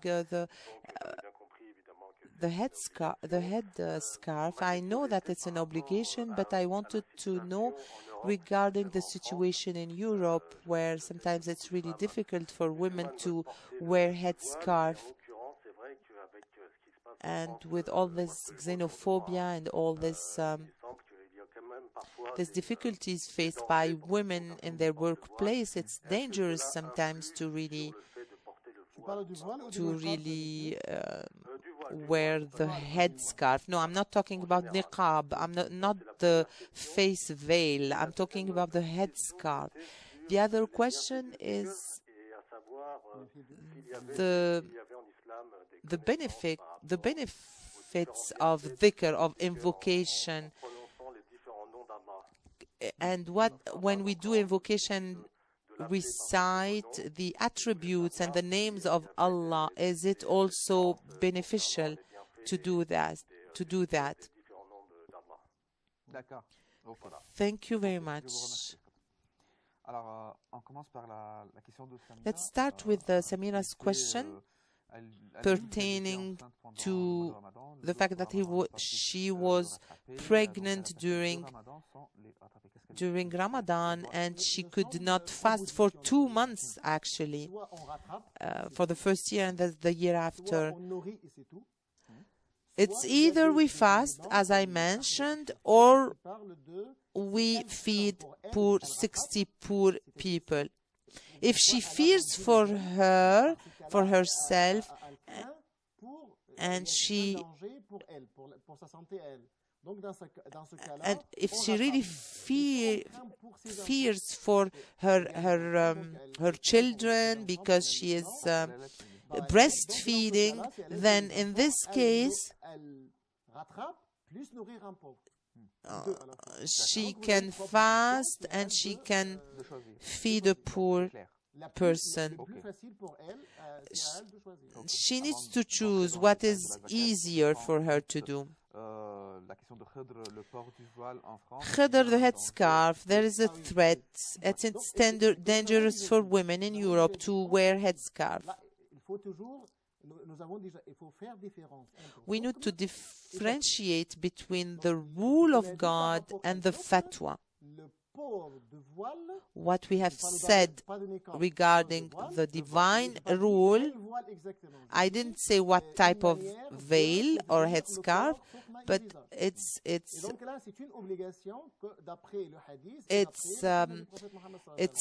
A: the head scarf. I know that it's an obligation, but I wanted to know regarding the situation in Europe, where sometimes it's really difficult for women to wear headscarf. And with all this xenophobia and all this these difficulties faced by women in their workplace, it's dangerous sometimes to really wear the headscarf. No, I'm not talking about niqab. I'm not the face veil. I'm talking about the headscarf. The other question is the benefits of dhikr, of invocation, and when we do invocation, recite the attributes and the names of Allah. Is it also beneficial to do that? Thank you very much. Let's start with Samira's question pertaining to the fact that she was pregnant during Ramadan, and she could not fast for 2 months, actually, for the first year and the year after. It's either we fast, as I mentioned, or we feed 60 poor people. If she fears for herself, and she And if she really fears for her children because she is breastfeeding, then in this case she can fast and she can feed a poor person. She needs to choose what is easier for her to do. Khidr, the headscarf, there is a threat. It's dangerous for women in Europe to wear headscarf. We need to differentiate between the rule of God and the fatwa. What we have said regarding the divine rule, I didn't say what type of veil or headscarf, but it's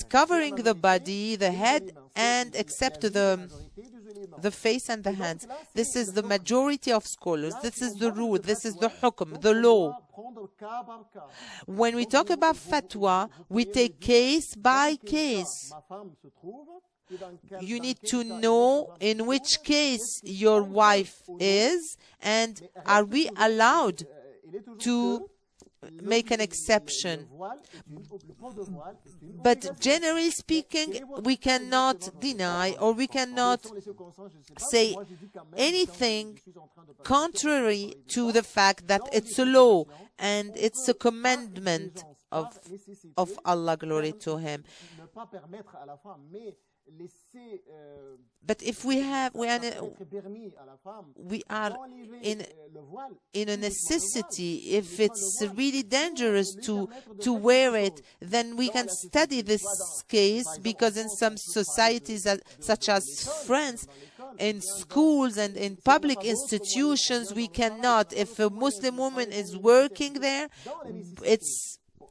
A: covering the body, the head, and except the face and the hands. This is the majority of scholars. This is the rule. This is the hukm, the law. When we talk about fatwa, we take case by case. You need to know in which case your wife is, and are we allowed to make an exception. But generally speaking, we cannot deny or we cannot say anything contrary to the fact that it's a law and it's a commandment of Allah, glory to Him. But if we are in a necessity, if it's really dangerous to wear it, then we can study this case, because in some societies such as France, in schools and in public institutions, we cannot. If a Muslim woman is working there,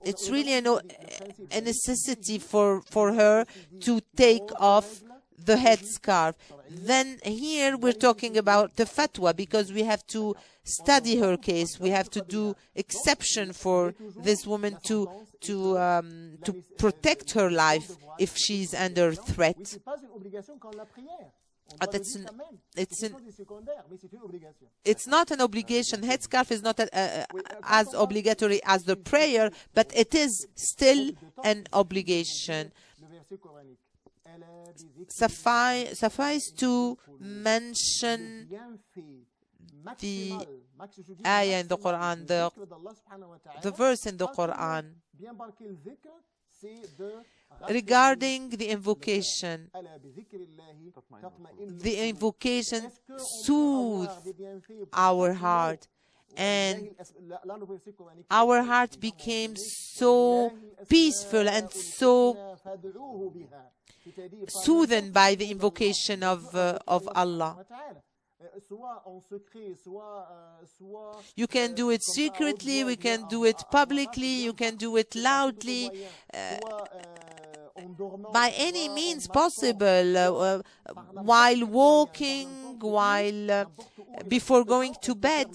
A: it's really a necessity for her to take off the headscarf. Then here we're talking about the fatwa, because we have to study her case. We have to do exception for this woman to protect her life if she's under threat. It's not an obligation. Headscarf is not as obligatory as the prayer, but it is still an obligation. Suffice to mention the ayah in the Quran, the verse in the Quran regarding the invocation. The invocation soothes our heart, and our heart became so peaceful and so soothed by the invocation of Allah. You can do it secretly, we can do it publicly, you can do it loudly, by any means possible, while walking, before going to bed.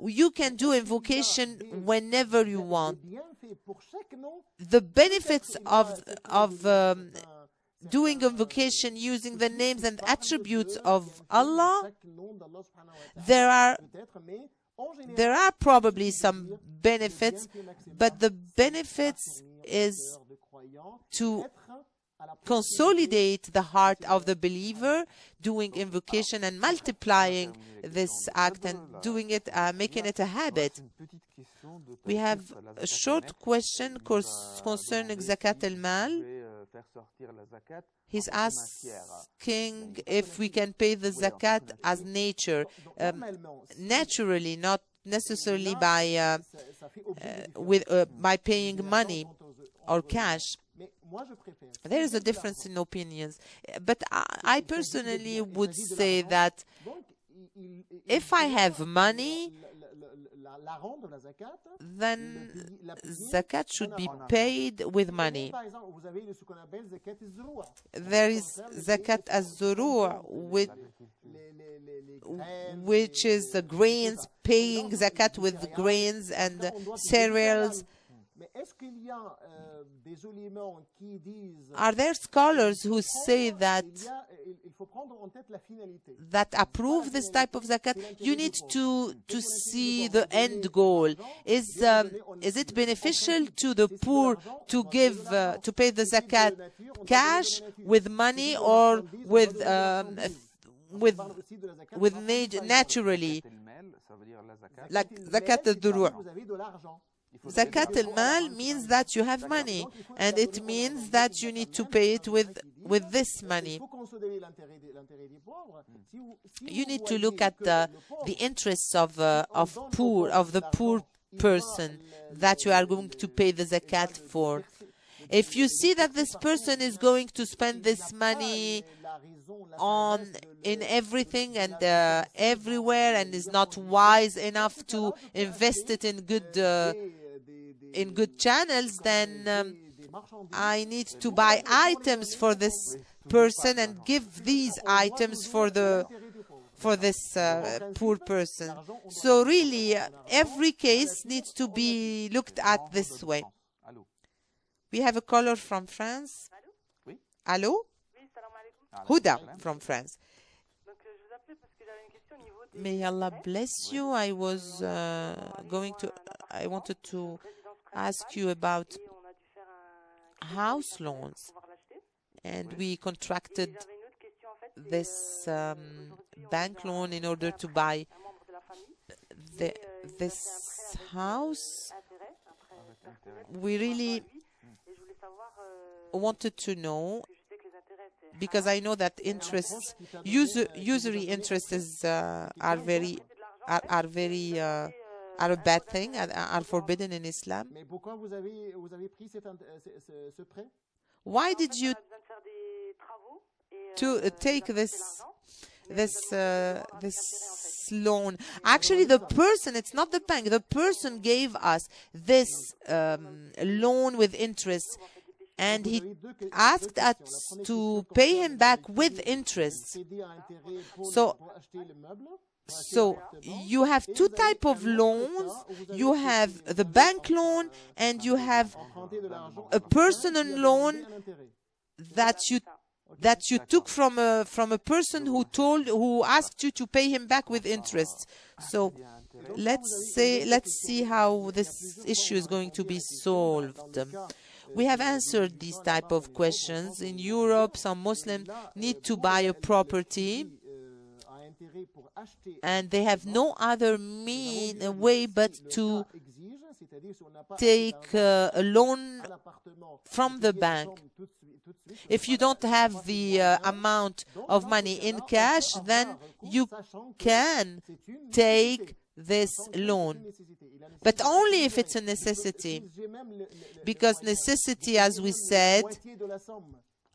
A: You can do invocation whenever you want. The benefits of doing invocation using the names and attributes of Allah, there are probably some benefits, but the benefits is to consolidate the heart of the believer, doing invocation and multiplying this act and doing it, making it a habit. We have a short question concerning Zakat al-Mal. He's asking if we can pay the Zakat as nature, naturally, not necessarily by paying money or cash. There is a difference in opinions, but I personally would say that if I have money, then zakat should be paid with money. There is zakat az-zuru', which is the grains, paying zakat with grains and cereals. Are there scholars who say that approve this type of zakat? You need to see the end goal. Is it beneficial to the poor to give to pay the zakat cash, with money, or with naturally, like zakat al-duru'? Zakat al-mal means that you have money, and it means that you need to pay it with this money. You need to look at the interests of the poor person that you are going to pay the zakat for. If you see that this person is going to spend this money in everything and everywhere, and is not wise enough to invest it in good channels, then I need to buy items for this person and give these items for this poor person. So really, every case needs to be looked at this way. We have a caller from France. Hello? Huda from France. May Allah bless you. I wanted to ask you about house loans, and we contracted this bank loan in order to buy this house. We really wanted to know, because I know that interests, usury interests are a bad thing, are forbidden in Islam. Why did you take this loan? Actually, the person, it's not the bank, the person gave us this loan with interest, and he asked us to pay him back with interest. So you have two types of loans. You have the bank loan, and you have a personal loan that you took from a person who asked you to pay him back with interest. So let's see how this issue is going to be solved. We have answered these type of questions. In Europe, some Muslims need to buy a property, and they have no other way but to take a loan from the bank. If you don't have the amount of money in cash, then you can take this loan, but only if it's a necessity, because necessity, as we said,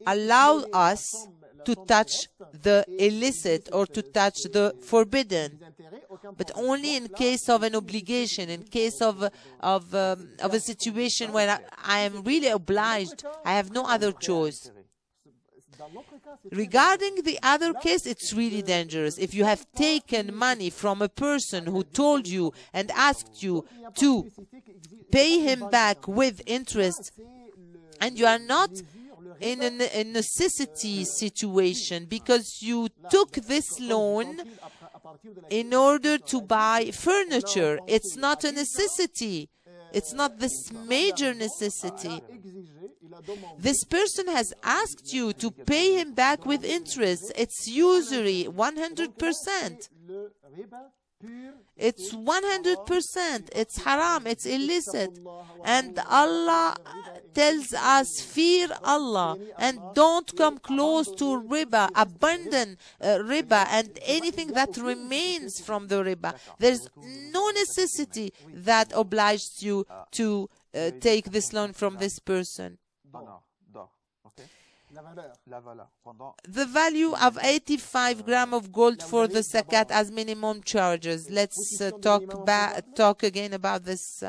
A: allow us to touch the illicit or to touch the forbidden, but only in case of an obligation, in case of a situation where I am really obliged, I have no other choice. Regarding the other case, it's really dangerous. If you have taken money from a person who told you and asked you to pay him back with interest, and you are not in a necessity situation because you took this loan in order to buy furniture, it's not a necessity. It's not this major necessity. This person has asked you to pay him back with interest. It's usury, 100%. It's 100%. It's haram. It's illicit. And Allah tells us, fear Allah and don't come close to riba, abandon riba and anything that remains from the riba. There's no necessity that obliges you to take this loan from this person. The value of 85 grams of gold for the zakat as minimum charges. Let's talk again about this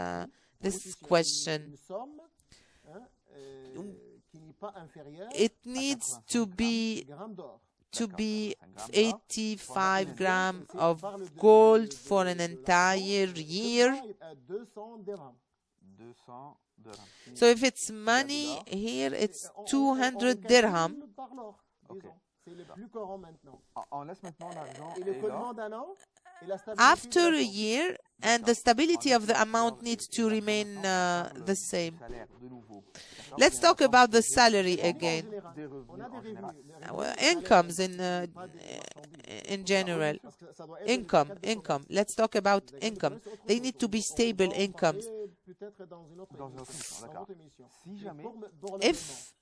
A: question. It needs to be 85 grams of gold for an entire year. So if it's money, here it's 200 dirham. After a year, and the stability of the amount needs to remain the same. Let's talk about the salary again. Incomes in general. Income. Let's talk about income. They need to be stable incomes. If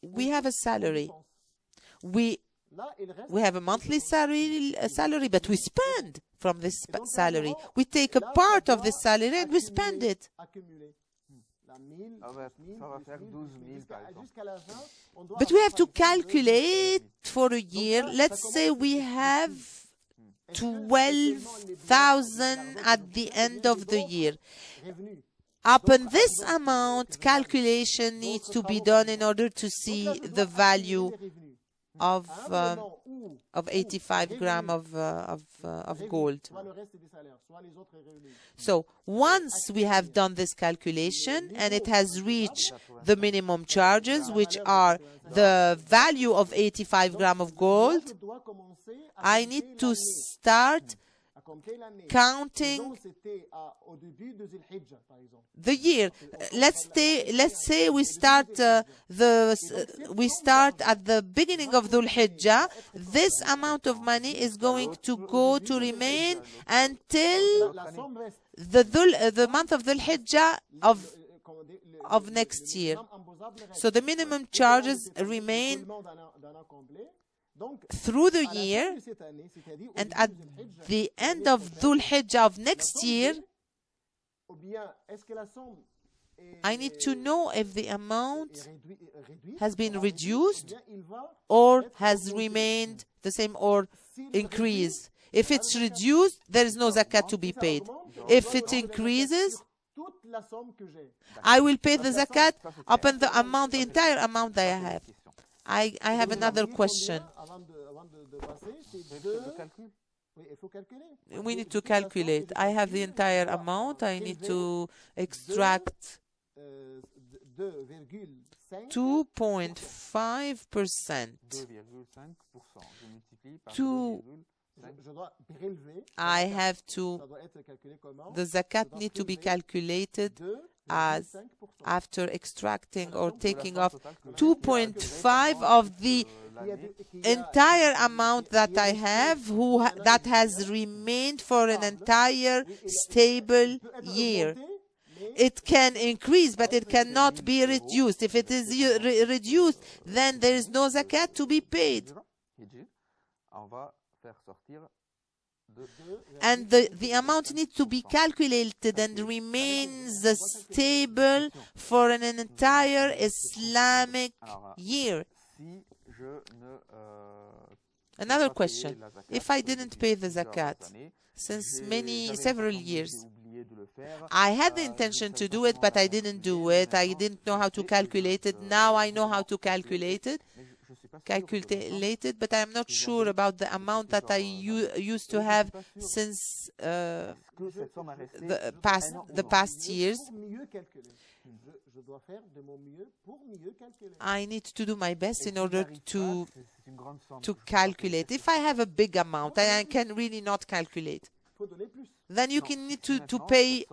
A: we have a salary, we have a monthly salary, but we spend from this salary. We take a part of this salary and we spend it. But we have to calculate for a year. Let's say we have 12,000 at the end of the year. Upon this amount, calculation needs to be done in order to see the value of 85 grams of gold. So once we have done this calculation and it has reached the minimum charges, which are the value of 85 grams of gold, I need to start counting the year. Let's say we start at the beginning of Dhul Hijjah. This amount of money is going to remain until the month of Dhul Hijjah of next year. So the minimum charges remain through the year, and at the end of Dhul Hijjah of next year, I need to know if the amount has been reduced or has remained the same or increased. If it's reduced, there is no zakat to be paid. If it increases, I will pay the zakat upon the entire amount that I have. I have another question. We need to calculate. I have the entire amount. I need to extract 2.5%. I have to, the zakat need to be calculated as after extracting or taking off 2.5 of the entire amount that I have, that has remained for an entire stable year. It can increase, but it cannot be reduced. If it is reduced, then there is no zakat to be paid. And the amount needs to be calculated and remains stable for an entire Islamic year. Another question. If I didn't pay the zakat since several years, I had the intention to do it, but I didn't do it. I didn't know how to calculate it. Now I know how to calculate it, but I am not sure about the amount that I used to have since the past years. I need to do my best in order to calculate. If I have a big amount and I can really not calculate, then you can need to pay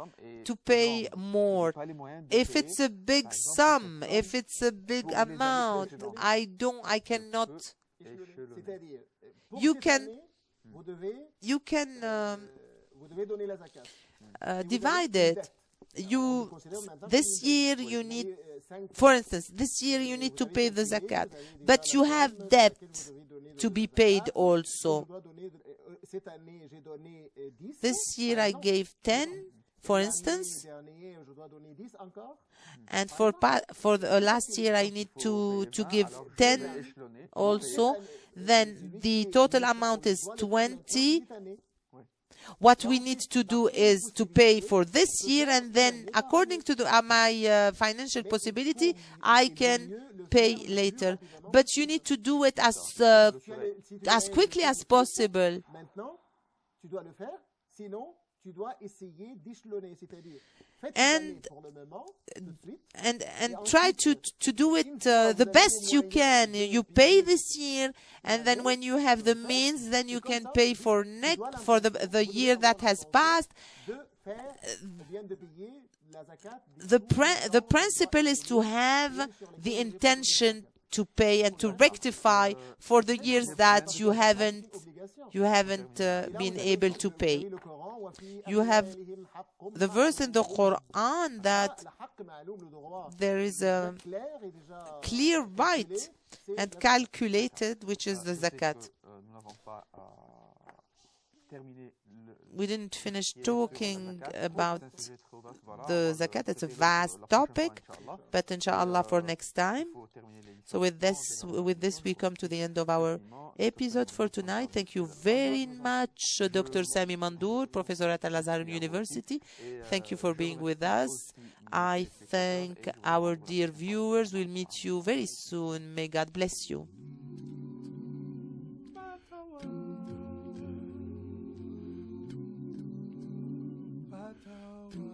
A: more. If it's a big sum, if it's a big amount, I cannot. You can divide it. This year you need, for instance, this year you need to pay the zakat, but you have debt to be paid also. This year I gave 10, For instance, and for the last year I need to give 10 also, then the total amount is 20. What we need to do is to pay for this year, and then according to my financial possibility, I can pay later. But you need to do it as quickly as possible. And try to do it the best you can. You pay this year, and then when you have the means, then you can pay for the year that has passed. The principle is to have the intention to pay and to rectify for the years that you haven't been able to pay. You have the verse in the Quran that there is a clear right and calculated, which is the zakat. We didn't finish talking about the zakat. It's a vast topic, but inshallah for next time. So with this we come to the end of our episode for tonight. Thank you very much, Dr. Sami Mandour, professor at Al-Azhar University. Thank you for being with us. I thank our dear viewers. We'll meet you very soon. May God bless you. Fatawa.